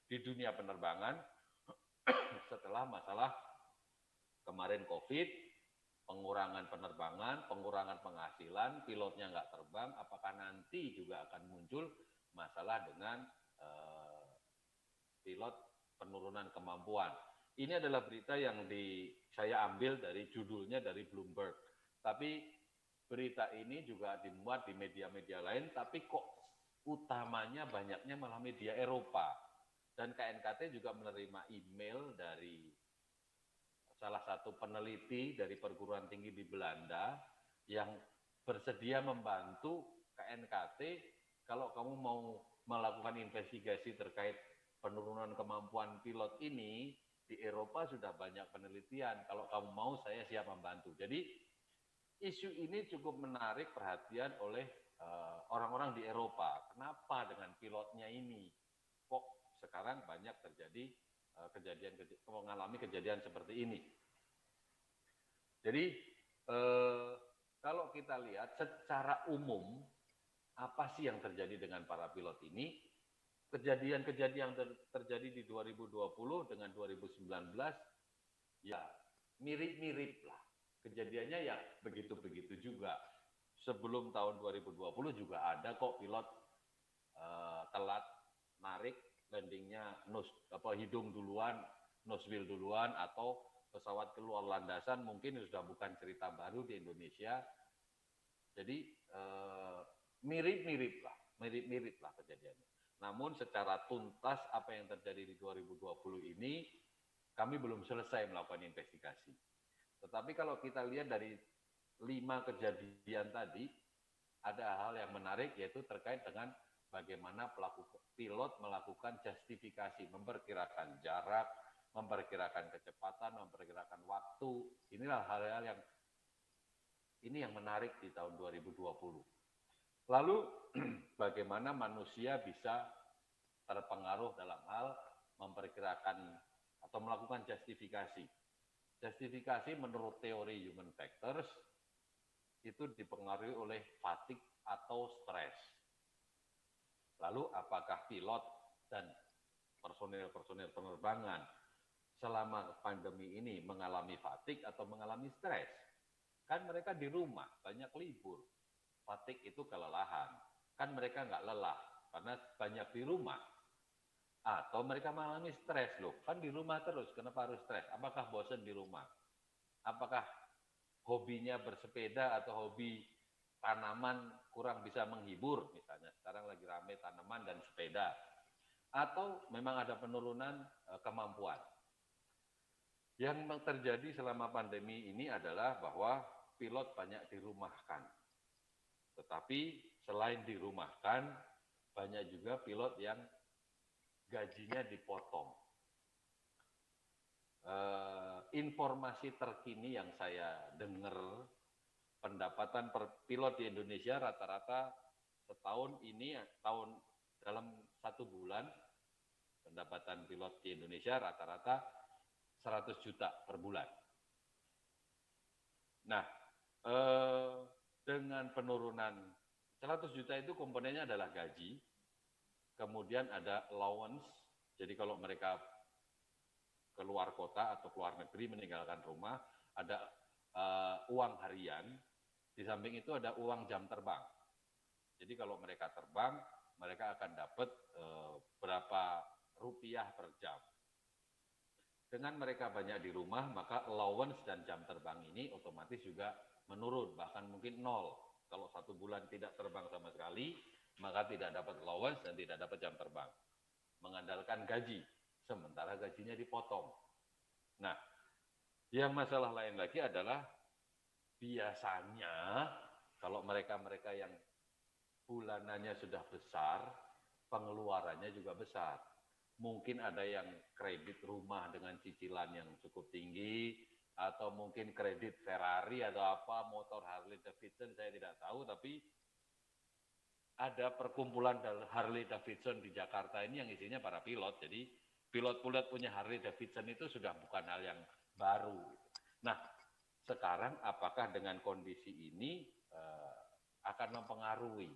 di dunia penerbangan setelah masalah kemarin COVID, pengurangan penerbangan, pengurangan penghasilan, pilotnya nggak terbang, apakah nanti juga akan muncul masalah dengan pilot penurunan kemampuan. Ini adalah berita yang saya ambil dari judulnya dari Bloomberg. Tapi berita ini juga dimuat di media-media lain, tapi kok utamanya banyaknya malah media Eropa. Dan KNKT juga menerima email dari salah satu peneliti dari perguruan tinggi di Belanda yang bersedia membantu KNKT kalau kamu mau melakukan investigasi terkait penurunan kemampuan pilot ini, di Eropa sudah banyak penelitian. Kalau kamu mau, saya siap membantu. Jadi isu ini cukup menarik perhatian oleh orang-orang di Eropa. Kenapa dengan pilotnya ini? Kok sekarang banyak terjadi mengalami kejadian seperti ini? Jadi kalau kita lihat secara umum apa sih yang terjadi dengan para pilot ini? Kejadian-kejadian yang terjadi di 2020 dengan 2019 ya mirip-mirip lah. Kejadiannya ya begitu-begitu juga. Sebelum tahun 2020 juga ada kok pilot telat narik landingnya hidung duluan, nose wheel duluan, atau pesawat keluar landasan mungkin sudah bukan cerita baru di Indonesia. Jadi mirip-mirip lah kejadiannya. Namun secara tuntas apa yang terjadi di 2020 ini kami belum selesai melakukan investigasi. Tetapi kalau kita lihat dari 5 kejadian tadi, ada hal yang menarik yaitu terkait dengan bagaimana pilot melakukan justifikasi, memperkirakan jarak, memperkirakan kecepatan, memperkirakan waktu. Inilah hal-hal yang menarik di tahun 2020. Lalu bagaimana manusia bisa terpengaruh dalam hal memperkirakan atau melakukan justifikasi. Justifikasi menurut teori human factors itu dipengaruhi oleh fatigue atau stres. Lalu apakah pilot dan personil penerbangan selama pandemi ini mengalami fatigue atau mengalami stres? Kan mereka di rumah, banyak libur. Fatigue itu kelelahan. Kan mereka nggak lelah karena banyak di rumah. Atau mereka mengalami stres loh, kan di rumah terus, kenapa harus stres? Apakah bosan di rumah? Apakah hobinya bersepeda atau hobi tanaman kurang bisa menghibur? Misalnya sekarang lagi rame tanaman dan sepeda. Atau memang ada penurunan kemampuan. Yang terjadi selama pandemi ini adalah bahwa pilot banyak dirumahkan. Tetapi selain dirumahkan, banyak juga pilot yang gajinya dipotong. Informasi terkini yang saya dengar, pendapatan per pilot di Indonesia rata-rata setahun ini, dalam 1 bulan, pendapatan pilot di Indonesia rata-rata 100 juta per bulan. Nah, dengan penurunan 100 juta itu komponennya adalah gaji, kemudian ada allowance, jadi kalau mereka keluar kota atau keluar negeri meninggalkan rumah, ada uang harian, di samping itu ada uang jam terbang. Jadi kalau mereka terbang, mereka akan dapat berapa rupiah per jam. Dengan mereka banyak di rumah, maka allowance dan jam terbang ini otomatis juga menurun, bahkan mungkin nol. Kalau 1 bulan tidak terbang sama sekali, maka tidak dapat allowance dan tidak dapat jam terbang. Mengandalkan gaji, sementara gajinya dipotong. Nah, yang masalah lain lagi adalah biasanya kalau mereka-mereka yang bulanannya sudah besar, pengeluarannya juga besar. Mungkin ada yang kredit rumah dengan cicilan yang cukup tinggi, atau mungkin kredit Ferrari atau apa, motor Harley Davidson, saya tidak tahu, tapi ada perkumpulan Harley Davidson di Jakarta ini yang isinya para pilot. Jadi pilot-pilot punya Harley Davidson itu sudah bukan hal yang baru. Nah, sekarang apakah dengan kondisi ini akan mempengaruhi?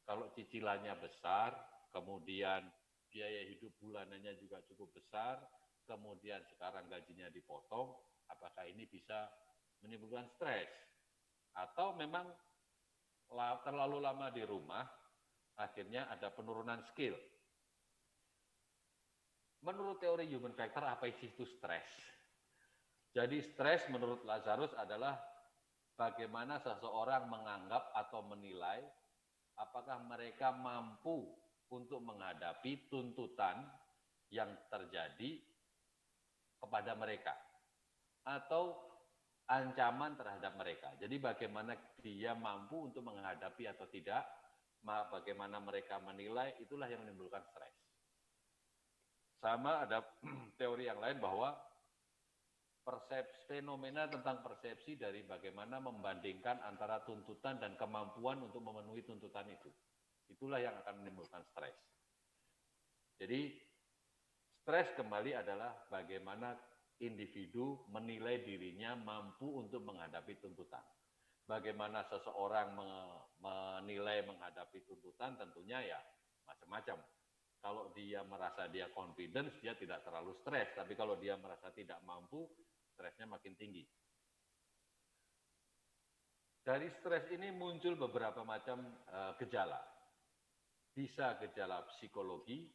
Kalau cicilannya besar, kemudian biaya hidup bulanannya juga cukup besar, kemudian sekarang gajinya dipotong, apakah ini bisa menimbulkan stres? Atau memang terlalu lama di rumah, akhirnya ada penurunan skill. Menurut teori human factor, apa itu stres? Jadi stres menurut Lazarus adalah bagaimana seseorang menganggap atau menilai apakah mereka mampu untuk menghadapi tuntutan yang terjadi kepada mereka atau ancaman terhadap mereka. Jadi bagaimana dia mampu untuk menghadapi atau tidak, bagaimana mereka menilai, itulah yang menimbulkan stres. Sama ada teori yang lain bahwa fenomena tentang persepsi dari bagaimana membandingkan antara tuntutan dan kemampuan untuk memenuhi tuntutan itu. Itulah yang akan menimbulkan stres. Jadi stres kembali adalah bagaimana individu menilai dirinya mampu untuk menghadapi tuntutan. Bagaimana seseorang menilai menghadapi tuntutan, tentunya ya macam-macam. Kalau dia merasa dia confidence, dia tidak terlalu stres. Tapi kalau dia merasa tidak mampu, stresnya makin tinggi. Dari stres ini muncul beberapa macam gejala. Bisa gejala psikologi,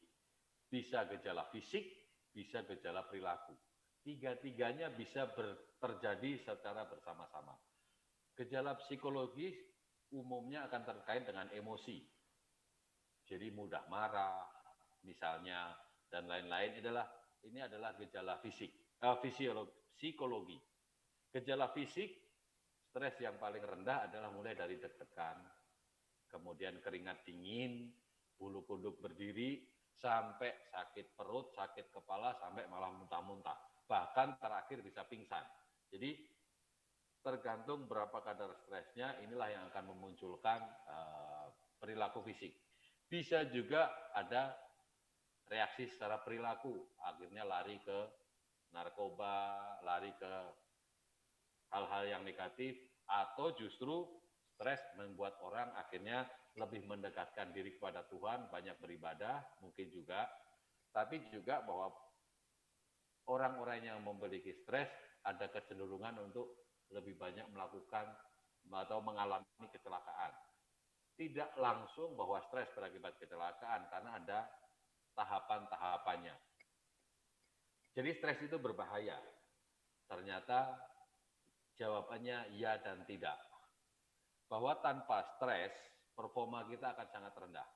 bisa gejala fisik, bisa gejala perilaku. Tiga-tiganya bisa terjadi secara bersama-sama. Gejala psikologis umumnya akan terkait dengan emosi. Jadi mudah marah, misalnya, dan lain-lain. Ini adalah gejala psikologi. Gejala fisik, stres yang paling rendah adalah mulai dari deg-degan, kemudian keringat dingin, bulu kuduk berdiri, sampai sakit perut, sakit kepala, sampai malah muntah-muntah. Bahkan terakhir bisa pingsan. Jadi tergantung berapa kadar stresnya, inilah yang akan memunculkan perilaku fisik. Bisa juga ada reaksi secara perilaku, akhirnya lari ke narkoba, lari ke hal-hal yang negatif, atau justru stres membuat orang akhirnya lebih mendekatkan diri kepada Tuhan, banyak beribadah, mungkin juga, tapi juga bahwa orang-orang yang memiliki stres ada kecenderungan untuk lebih banyak melakukan atau mengalami kecelakaan. Tidak langsung bahwa stres berakibat kecelakaan, karena ada tahapan-tahapannya. Jadi stres itu berbahaya. Ternyata jawabannya ya dan tidak. Bahwa tanpa stres, performa kita akan sangat rendah.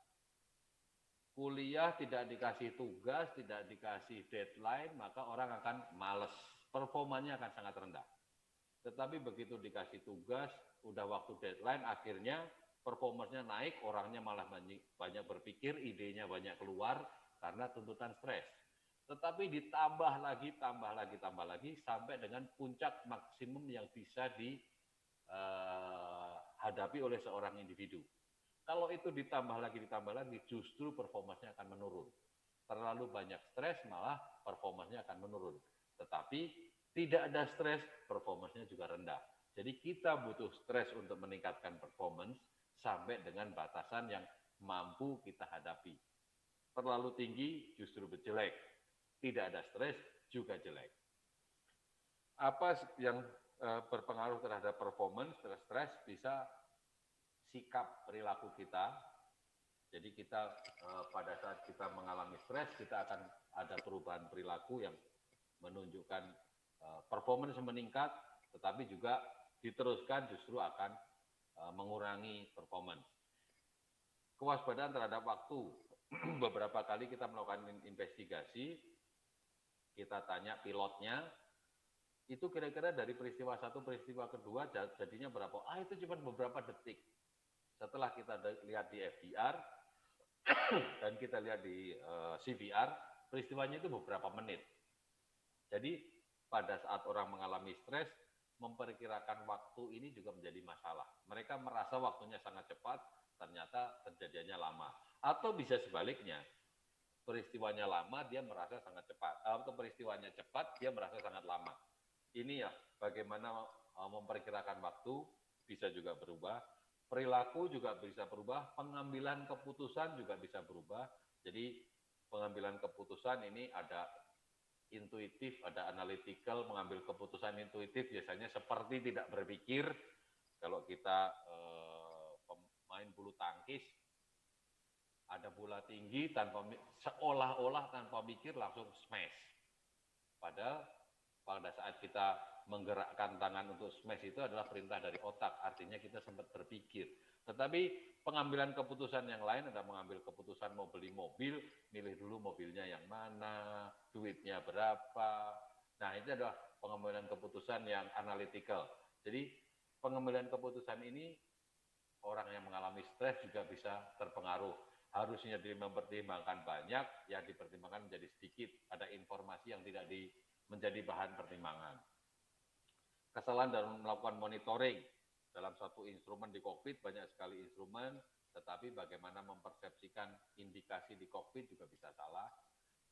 Kuliah tidak dikasih tugas, tidak dikasih deadline, maka orang akan males. Performanya akan sangat rendah. Tetapi begitu dikasih tugas, udah waktu deadline, akhirnya performanya naik, orangnya malah banyak berpikir, idenya banyak keluar, karena tuntutan stres. Tetapi ditambah lagi sampai dengan puncak maksimum yang bisa dihadapi oleh seorang individu. Kalau itu ditambah lagi, justru performanya akan menurun. Terlalu banyak stres, malah performanya akan menurun. Tetapi tidak ada stres, performanya juga rendah. Jadi kita butuh stres untuk meningkatkan performance sampai dengan batasan yang mampu kita hadapi. Terlalu tinggi justru jelek. Tidak ada stres juga jelek. Apa yang berpengaruh terhadap performance, stres bisa sikap perilaku kita. Jadi kita pada saat kita mengalami stres, kita akan ada perubahan perilaku yang menunjukkan performance meningkat, tetapi juga diteruskan justru akan mengurangi performance. Kewaspadaan terhadap waktu. Beberapa kali kita melakukan investigasi, kita tanya pilotnya, itu kira-kira dari peristiwa satu, peristiwa kedua jadinya berapa? Itu cuma beberapa detik. Setelah kita lihat di FDR dan kita lihat di CVR, peristiwanya itu beberapa menit. Jadi pada saat orang mengalami stres, memperkirakan waktu ini juga menjadi masalah. Mereka merasa waktunya sangat cepat, ternyata terjadinya lama. Atau bisa sebaliknya, peristiwanya lama, dia merasa sangat cepat. Atau peristiwanya cepat, dia merasa sangat lama. Ini ya, bagaimana memperkirakan waktu bisa juga berubah. Perilaku juga bisa berubah, pengambilan keputusan juga bisa berubah. Jadi pengambilan keputusan ini ada intuitif, ada analytical, mengambil keputusan intuitif biasanya seperti tidak berpikir. Kalau kita pemain bulu tangkis, ada bola tinggi seolah-olah tanpa mikir langsung smash. Padahal pada saat kita menggerakkan tangan untuk smash itu adalah perintah dari otak, artinya kita sempat berpikir. Tetapi pengambilan keputusan yang lain ada mengambil keputusan mau beli mobil, milih dulu mobilnya yang mana, duitnya berapa. Nah, itu adalah pengambilan keputusan yang analytical. Jadi pengambilan keputusan ini orang yang mengalami stres juga bisa terpengaruh. Harusnya mempertimbangkan banyak, yang dipertimbangkan menjadi sedikit. Ada informasi yang tidak menjadi bahan pertimbangan. Kesalahan dalam melakukan monitoring. Dalam satu instrumen di kokpit, banyak sekali instrumen, tetapi bagaimana mempersepsikan indikasi di kokpit juga bisa salah.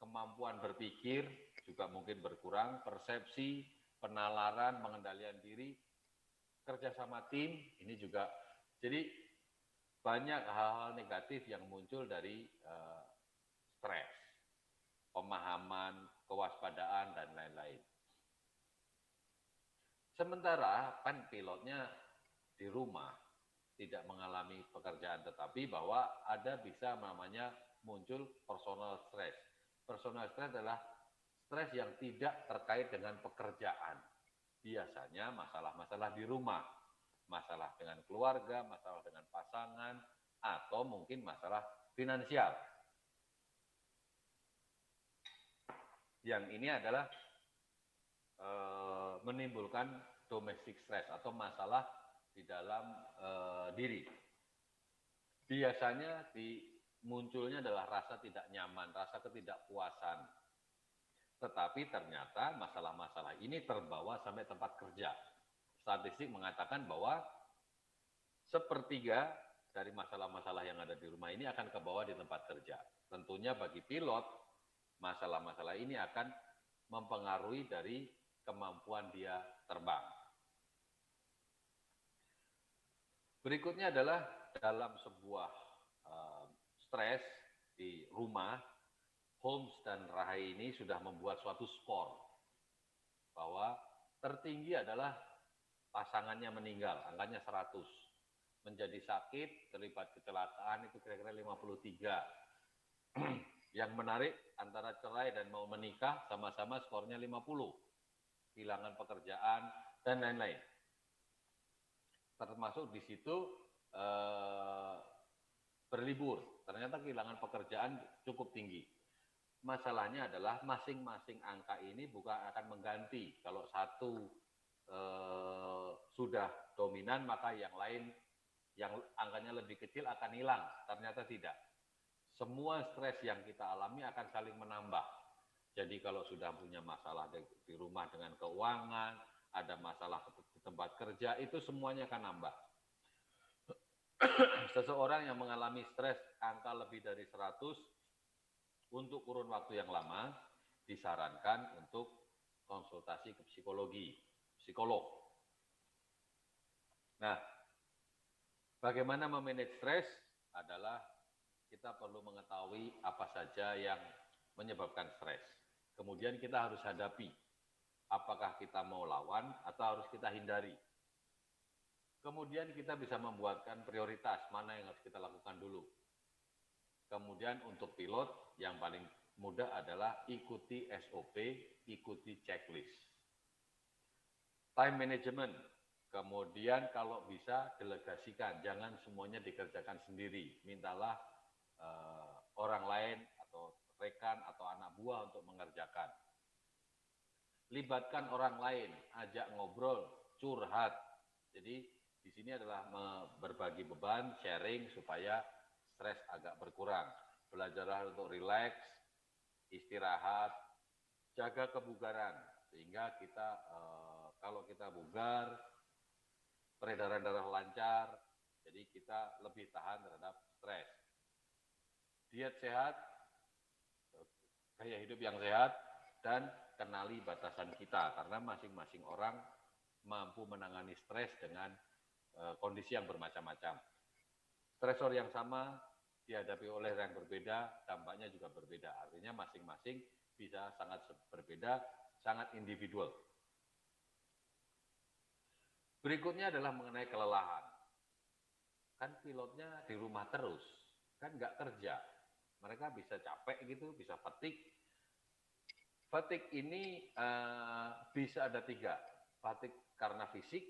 Kemampuan berpikir juga mungkin berkurang, persepsi, penalaran, pengendalian diri, kerjasama tim, ini juga. Jadi banyak hal-hal negatif yang muncul dari stres, pemahaman, kewaspadaan, dan lain-lain. Sementara kan pilotnya di rumah, tidak mengalami pekerjaan, tetapi bahwa ada bisa namanya muncul personal stress. Personal stress adalah stres yang tidak terkait dengan pekerjaan. Biasanya masalah-masalah di rumah, masalah dengan keluarga, masalah dengan pasangan, atau mungkin masalah finansial. Yang ini adalah menimbulkan domestic stress atau masalah di dalam diri. Biasanya munculnya adalah rasa tidak nyaman, rasa ketidakpuasan. Tetapi ternyata masalah-masalah ini terbawa sampai tempat kerja. Statistik mengatakan bahwa sepertiga dari masalah-masalah yang ada di rumah ini akan kebawa di tempat kerja. Tentunya bagi pilot, masalah-masalah ini akan mempengaruhi dari kemampuan dia terbang. Berikutnya adalah dalam sebuah stres di rumah, Holmes dan Rahay ini sudah membuat suatu skor bahwa tertinggi adalah pasangannya meninggal, angkanya 100. Menjadi sakit, terlibat kecelakaan itu kira-kira 53. Yang menarik antara cerai dan mau menikah sama-sama skornya 50. Kehilangan pekerjaan dan lain-lain. Termasuk di situ berlibur. Ternyata kehilangan pekerjaan cukup tinggi. Masalahnya adalah masing-masing angka ini bukan akan mengganti. Kalau satu sudah dominan, maka yang lain yang angkanya lebih kecil akan hilang. Ternyata tidak. semua stres yang kita alami akan saling menambah. Jadi kalau sudah punya masalah di rumah dengan keuangan, ada masalah di tempat kerja, itu semuanya akan nambah. Seseorang yang mengalami stres angka lebih dari 100 untuk kurun waktu yang lama, disarankan untuk konsultasi ke psikolog. Nah, bagaimana memanage stres adalah kita perlu mengetahui apa saja yang menyebabkan stres. Kemudian kita harus hadapi, apakah kita mau lawan atau harus kita hindari. Kemudian kita bisa membuatkan prioritas, mana yang harus kita lakukan dulu. Kemudian untuk pilot, yang paling mudah adalah ikuti SOP, ikuti checklist. Time management, kemudian kalau bisa delegasikan, jangan semuanya dikerjakan sendiri. Mintalah orang lain atau rekan atau anak buah untuk mengerjakan. Libatkan orang lain, ajak ngobrol, curhat. Jadi di sini adalah berbagi beban, sharing supaya stres agak berkurang. Belajarlah untuk rileks, istirahat, jaga kebugaran sehingga kita kalau kita bugar, peredaran darah lancar, jadi kita lebih tahan terhadap stres. Diet sehat, gaya hidup yang sehat, dan kenali batasan kita karena masing-masing orang mampu menangani stres dengan kondisi yang bermacam-macam. Stresor yang sama dihadapi oleh yang berbeda, dampaknya juga berbeda. Artinya masing-masing bisa sangat berbeda, sangat individual. Berikutnya adalah mengenai kelelahan. Kan pilotnya di rumah terus, kan nggak kerja. Mereka bisa capek gitu, bisa fatigue. Fatigue ini bisa ada 3. Fatigue karena fisik,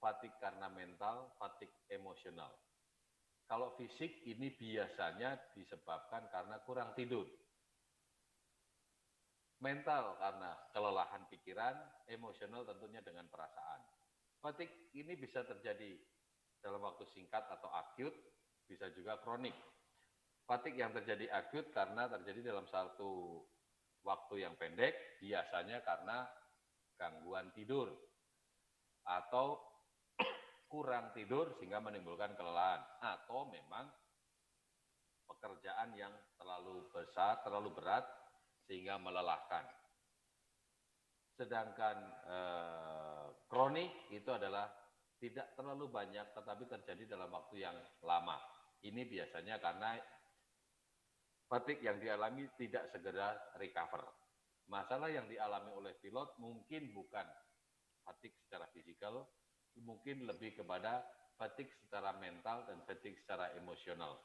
fatigue karena mental, fatigue emosional. Kalau fisik ini biasanya disebabkan karena kurang tidur. Mental karena kelelahan pikiran, emosional tentunya dengan perasaan. Fatigue ini bisa terjadi dalam waktu singkat atau akut, bisa juga kronik. Fatigue yang terjadi akut karena terjadi dalam satu waktu yang pendek, biasanya karena gangguan tidur atau kurang tidur sehingga menimbulkan kelelahan, atau memang pekerjaan yang terlalu besar, terlalu berat sehingga melelahkan. Sedangkan kronik itu adalah tidak terlalu banyak tetapi terjadi dalam waktu yang lama. Ini biasanya karena fatigue yang dialami tidak segera recover. Masalah yang dialami oleh pilot mungkin bukan fatigue secara fisikal, mungkin lebih kepada fatigue secara mental dan fatigue secara emosional.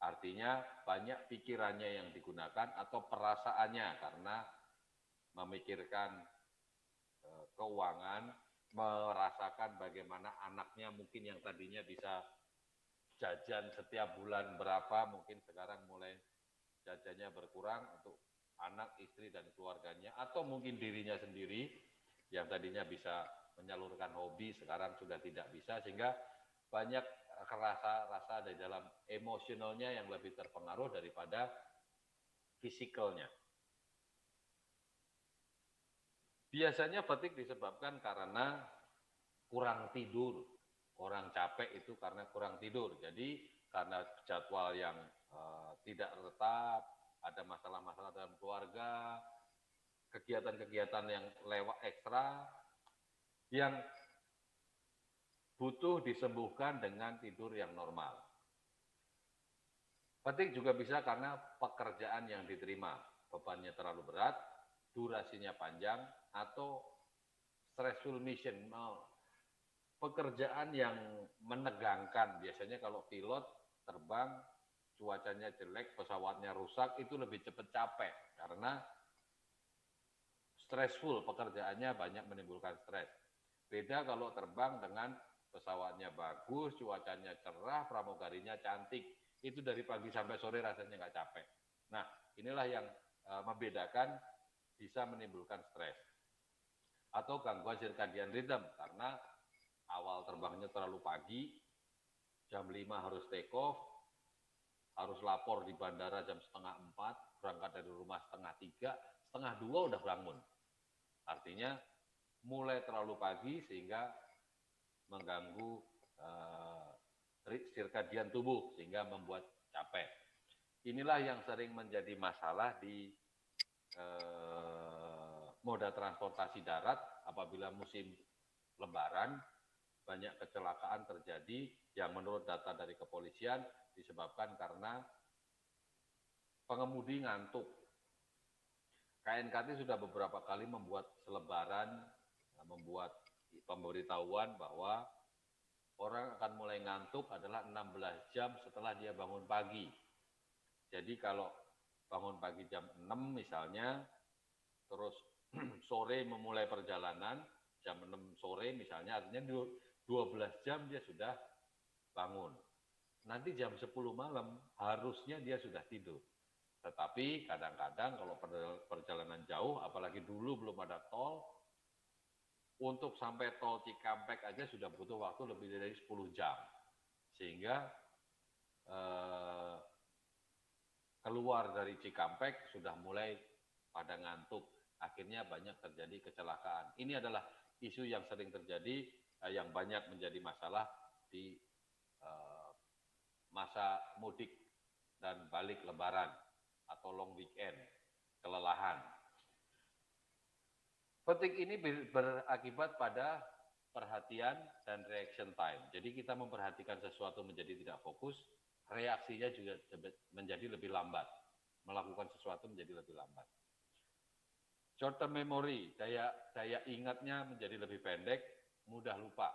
Artinya banyak pikirannya yang digunakan atau perasaannya karena memikirkan keuangan, merasakan bagaimana anaknya mungkin yang tadinya bisa jajan setiap bulan berapa, mungkin sekarang mulai jajannya berkurang untuk anak, istri, dan keluarganya, atau mungkin dirinya sendiri yang tadinya bisa menyalurkan hobi, sekarang sudah tidak bisa, sehingga banyak rasa di dalam emosionalnya yang lebih terpengaruh daripada fisikalnya. Biasanya fatigue disebabkan karena kurang tidur. Orang capek itu karena kurang tidur. Jadi karena jadwal yang tidak tetap, ada masalah-masalah dalam keluarga, kegiatan-kegiatan yang lewat ekstra, yang butuh disembuhkan dengan tidur yang normal. Fatigue juga bisa karena pekerjaan yang diterima, bebannya terlalu berat, durasinya panjang, atau stressful mission, pekerjaan yang menegangkan. Biasanya kalau pilot terbang, cuacanya jelek, pesawatnya rusak, itu lebih cepat capek karena stressful, pekerjaannya banyak menimbulkan stres. Beda kalau terbang dengan pesawatnya bagus, cuacanya cerah, pramugarinya cantik, itu dari pagi sampai sore rasanya nggak capek. Nah, inilah yang membedakan bisa menimbulkan stres. Atau gangguan circadian rhythm, karena awal terbangnya terlalu pagi, jam 5 harus take off, harus lapor di bandara jam 3:30, berangkat dari rumah 2:30, 1:30 udah bangun. Artinya mulai terlalu pagi sehingga mengganggu sirkadian tubuh sehingga membuat capek. Inilah yang sering menjadi masalah di moda transportasi darat apabila musim lebaran. Banyak kecelakaan terjadi yang menurut data dari kepolisian disebabkan karena pengemudi ngantuk. KNKT sudah beberapa kali membuat selebaran, membuat pemberitahuan bahwa orang akan mulai ngantuk adalah 16 jam setelah dia bangun pagi. Jadi kalau bangun pagi jam 6 misalnya, terus sore memulai perjalanan, jam 6 sore misalnya, artinya 12 jam dia sudah bangun. Nanti jam 10 malam harusnya dia sudah tidur. Tetapi kadang-kadang kalau perjalanan jauh, apalagi dulu belum ada tol, untuk sampai tol Cikampek aja sudah butuh waktu lebih dari 10 jam. Sehingga keluar dari Cikampek sudah mulai pada ngantuk. Akhirnya banyak terjadi kecelakaan. Ini adalah isu yang sering terjadi, yang banyak menjadi masalah di masa mudik dan balik lebaran atau long weekend, kelelahan. Fatigue ini berakibat pada perhatian dan reaction time. Jadi kita memperhatikan sesuatu menjadi tidak fokus, reaksinya juga menjadi lebih lambat. Melakukan sesuatu menjadi lebih lambat. Short term memory, daya ingatnya menjadi lebih pendek, mudah lupa.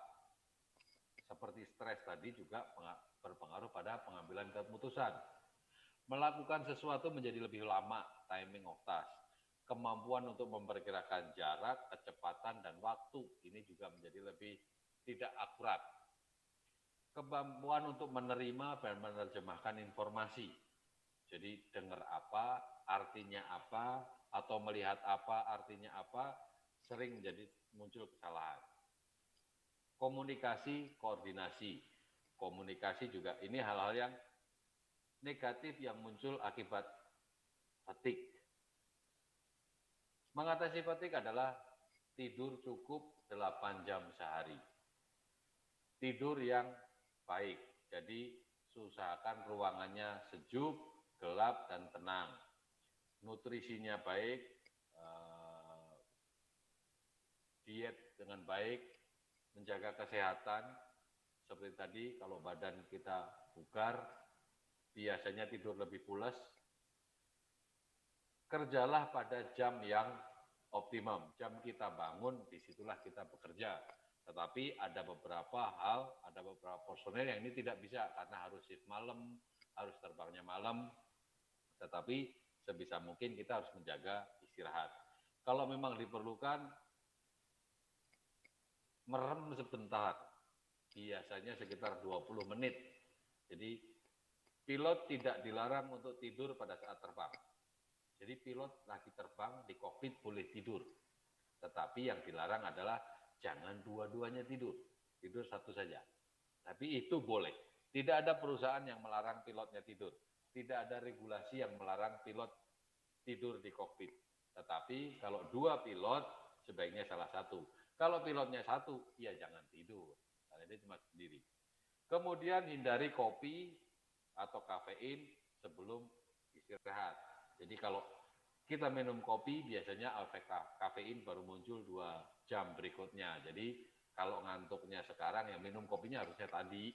Seperti stres tadi juga berpengaruh pada pengambilan keputusan. Melakukan sesuatu menjadi lebih lama, timing of task. Kemampuan untuk memperkirakan jarak, kecepatan, dan waktu, ini juga menjadi lebih tidak akurat. Kemampuan untuk menerima dan menerjemahkan informasi. Jadi dengar apa, artinya apa, atau melihat apa, artinya apa, sering menjadi muncul kesalahan. Komunikasi, koordinasi. Komunikasi juga ini hal-hal yang negatif yang muncul akibat fatigue. Mengatasi fatigue adalah tidur cukup 8 jam sehari. Tidur yang baik, jadi usahakan ruangannya sejuk, gelap, dan tenang. Nutrisinya baik, diet dengan baik, menjaga kesehatan. Seperti tadi, kalau badan kita bugar, biasanya tidur lebih pules. Kerjalah pada jam yang optimum. Jam kita bangun, disitulah kita bekerja. Tetapi ada beberapa hal, ada beberapa personel yang ini tidak bisa karena harus shift malam, harus terbangnya malam. Tetapi sebisa mungkin kita harus menjaga istirahat. Kalau memang diperlukan, merem sebentar, biasanya sekitar 20 menit. Jadi pilot tidak dilarang untuk tidur pada saat terbang. Jadi pilot lagi terbang di kokpit boleh tidur. Tetapi yang dilarang adalah jangan dua-duanya tidur. Tidur satu saja. Tapi itu boleh. Tidak ada perusahaan yang melarang pilotnya tidur. Tidak ada regulasi yang melarang pilot tidur di kokpit. Tetapi kalau dua pilot, sebaiknya salah satu. Kalau pilotnya satu, ya jangan tidur. Karena dia cuma sendiri. Kemudian hindari kopi atau kafein sebelum istirahat. Jadi kalau kita minum kopi, biasanya efek kafein baru muncul 2 jam berikutnya. Jadi kalau ngantuknya sekarang, ya minum kopinya harusnya tadi.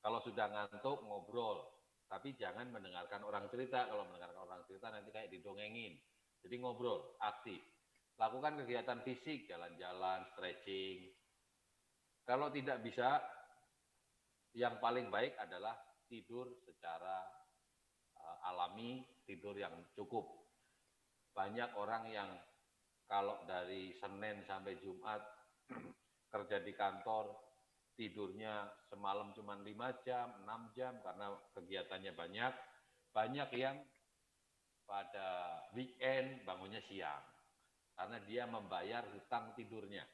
Kalau sudah ngantuk, ngobrol. Tapi jangan mendengarkan orang cerita. Kalau mendengarkan orang cerita nanti kayak didongengin. Jadi ngobrol, aktif. Lakukan kegiatan fisik, jalan-jalan, stretching. Kalau tidak bisa, yang paling baik adalah tidur secara alami, tidur yang cukup. Banyak orang yang kalau dari Senin sampai Jumat kerja di kantor, tidurnya semalam cuma 5 jam, 6 jam karena kegiatannya banyak. Banyak yang pada weekend bangunnya siang karena dia membayar hutang tidurnya.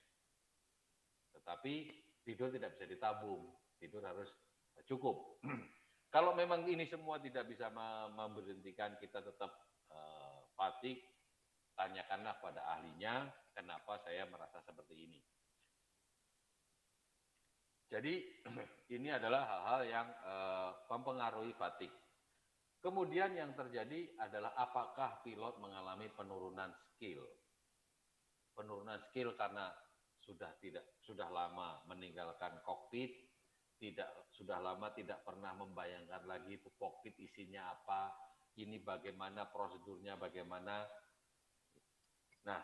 Tetapi tidur tidak bisa ditabung, tidur harus cukup. Kalau memang ini semua tidak bisa memberhentikan kita tetap fatigue, tanyakanlah pada ahlinya kenapa saya merasa seperti ini. Jadi ini adalah hal-hal yang mempengaruhi fatigue. Kemudian yang terjadi adalah apakah pilot mengalami penurunan skill? Penurunan skill karena sudah lama meninggalkan kokpit, sudah lama tidak pernah membayangkan lagi itu kokpit isinya apa, ini bagaimana prosedurnya, bagaimana. Nah,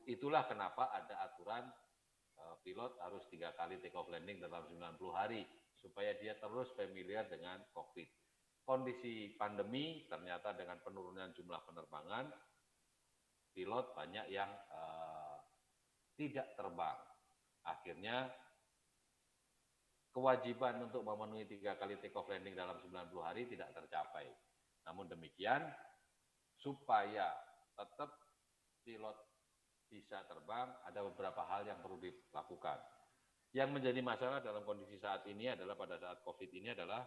itulah kenapa ada aturan pilot harus 3 kali take off landing dalam 90 hari supaya dia terus familiar dengan kokpit. Kondisi pandemi ternyata dengan penurunan jumlah penerbangan, pilot banyak yang tidak terbang. Akhirnya kewajiban untuk memenuhi 3 kali take off landing dalam 90 hari tidak tercapai. Namun demikian, supaya tetap pilot bisa terbang, ada beberapa hal yang perlu dilakukan. Yang menjadi masalah dalam kondisi saat ini adalah pada saat COVID ini adalah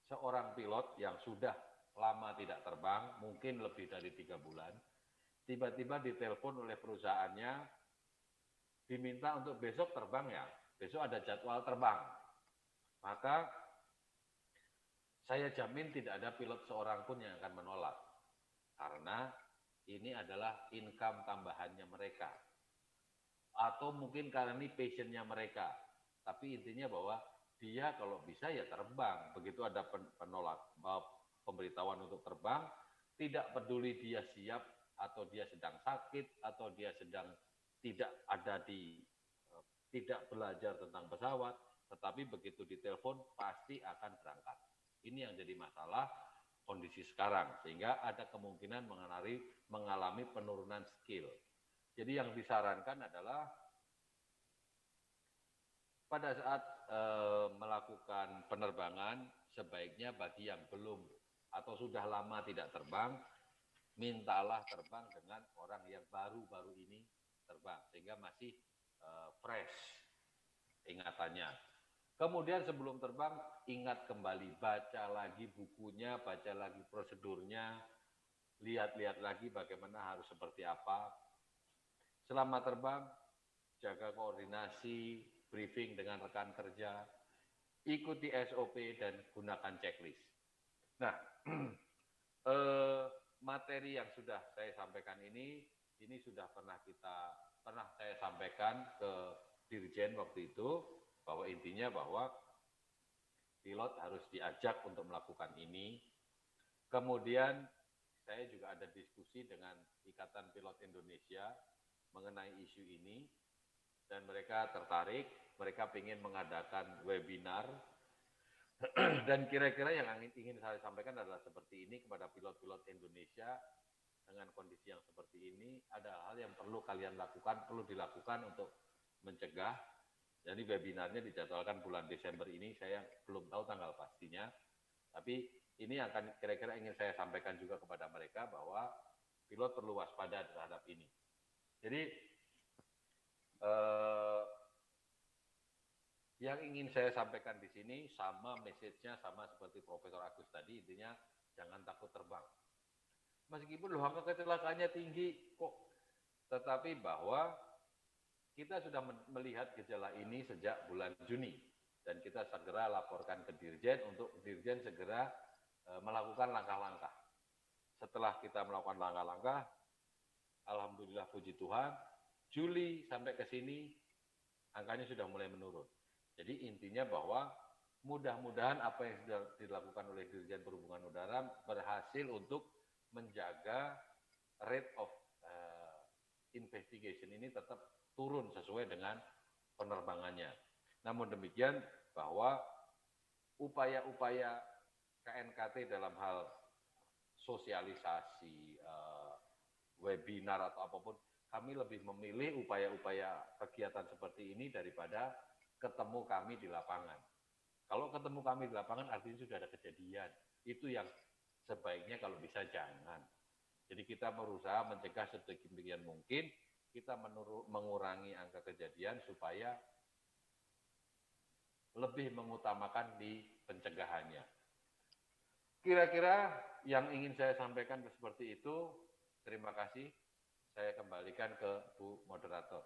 seorang pilot yang sudah lama tidak terbang, mungkin lebih dari 3 bulan, tiba-tiba ditelepon oleh perusahaannya, diminta untuk besok terbang ya, besok ada jadwal terbang. Maka saya jamin tidak ada pilot seorang pun yang akan menolak. Karena ini adalah income tambahannya mereka. Atau mungkin karena ini passionnya mereka. Tapi intinya bahwa dia kalau bisa ya terbang. Begitu ada pemberitahuan untuk terbang, tidak peduli dia siap atau dia sedang sakit atau dia sedang tidak belajar tentang pesawat, tetapi begitu ditelepon pasti akan berangkat. Ini yang jadi masalah kondisi sekarang, sehingga ada kemungkinan mengalami penurunan skill. Jadi yang disarankan adalah pada saat melakukan penerbangan, sebaiknya bagi yang belum atau sudah lama tidak terbang, mintalah terbang dengan orang yang baru-baru ini terbang, sehingga masih fresh ingatannya. Kemudian sebelum terbang, ingat kembali, baca lagi bukunya, baca lagi prosedurnya, lihat-lihat lagi bagaimana harus seperti apa. Selama terbang, jaga koordinasi, briefing dengan rekan kerja, ikuti SOP dan gunakan checklist. Nah, materi yang sudah saya sampaikan ini sudah pernah saya sampaikan ke Dirjen waktu itu, bahwa intinya bahwa pilot harus diajak untuk melakukan ini. Kemudian saya juga ada diskusi dengan Ikatan Pilot Indonesia mengenai isu ini, dan mereka tertarik, mereka ingin mengadakan webinar, dan kira-kira yang ingin saya sampaikan adalah seperti ini kepada pilot-pilot Indonesia. Dengan kondisi yang seperti ini, ada hal yang perlu kalian lakukan, perlu dilakukan untuk mencegah. Jadi webinarnya dijadwalkan bulan Desember ini, saya belum tahu tanggal pastinya, tapi ini akan kira-kira ingin saya sampaikan juga kepada mereka bahwa pilot perlu waspada terhadap ini. Jadi yang ingin saya sampaikan di sini sama message-nya sama seperti Profesor Agus tadi, intinya jangan takut terbang. Meskipun angka kecelakaannya tinggi kok, tetapi bahwa kita sudah melihat gejala ini sejak bulan Juni, dan kita segera laporkan ke Dirjen untuk Dirjen segera melakukan langkah-langkah. Setelah kita melakukan langkah-langkah, alhamdulillah puji Tuhan, Juli sampai ke sini angkanya sudah mulai menurun. Jadi intinya bahwa mudah-mudahan apa yang sudah dilakukan oleh Dirjen Perhubungan Udara berhasil untuk menjaga rate of investigation ini tetap turun sesuai dengan penerbangannya. Namun demikian bahwa upaya-upaya KNKT dalam hal sosialisasi, webinar atau apapun, kami lebih memilih upaya-upaya kegiatan seperti ini daripada ketemu kami di lapangan. Kalau ketemu kami di lapangan artinya sudah ada kejadian. Itu yang sebaiknya kalau bisa jangan. Jadi kita berusaha mencegah sedemikian mungkin, kita mengurangi angka kejadian supaya lebih mengutamakan di pencegahannya. Kira-kira yang ingin saya sampaikan seperti itu. Terima kasih. Saya kembalikan ke Bu Moderator.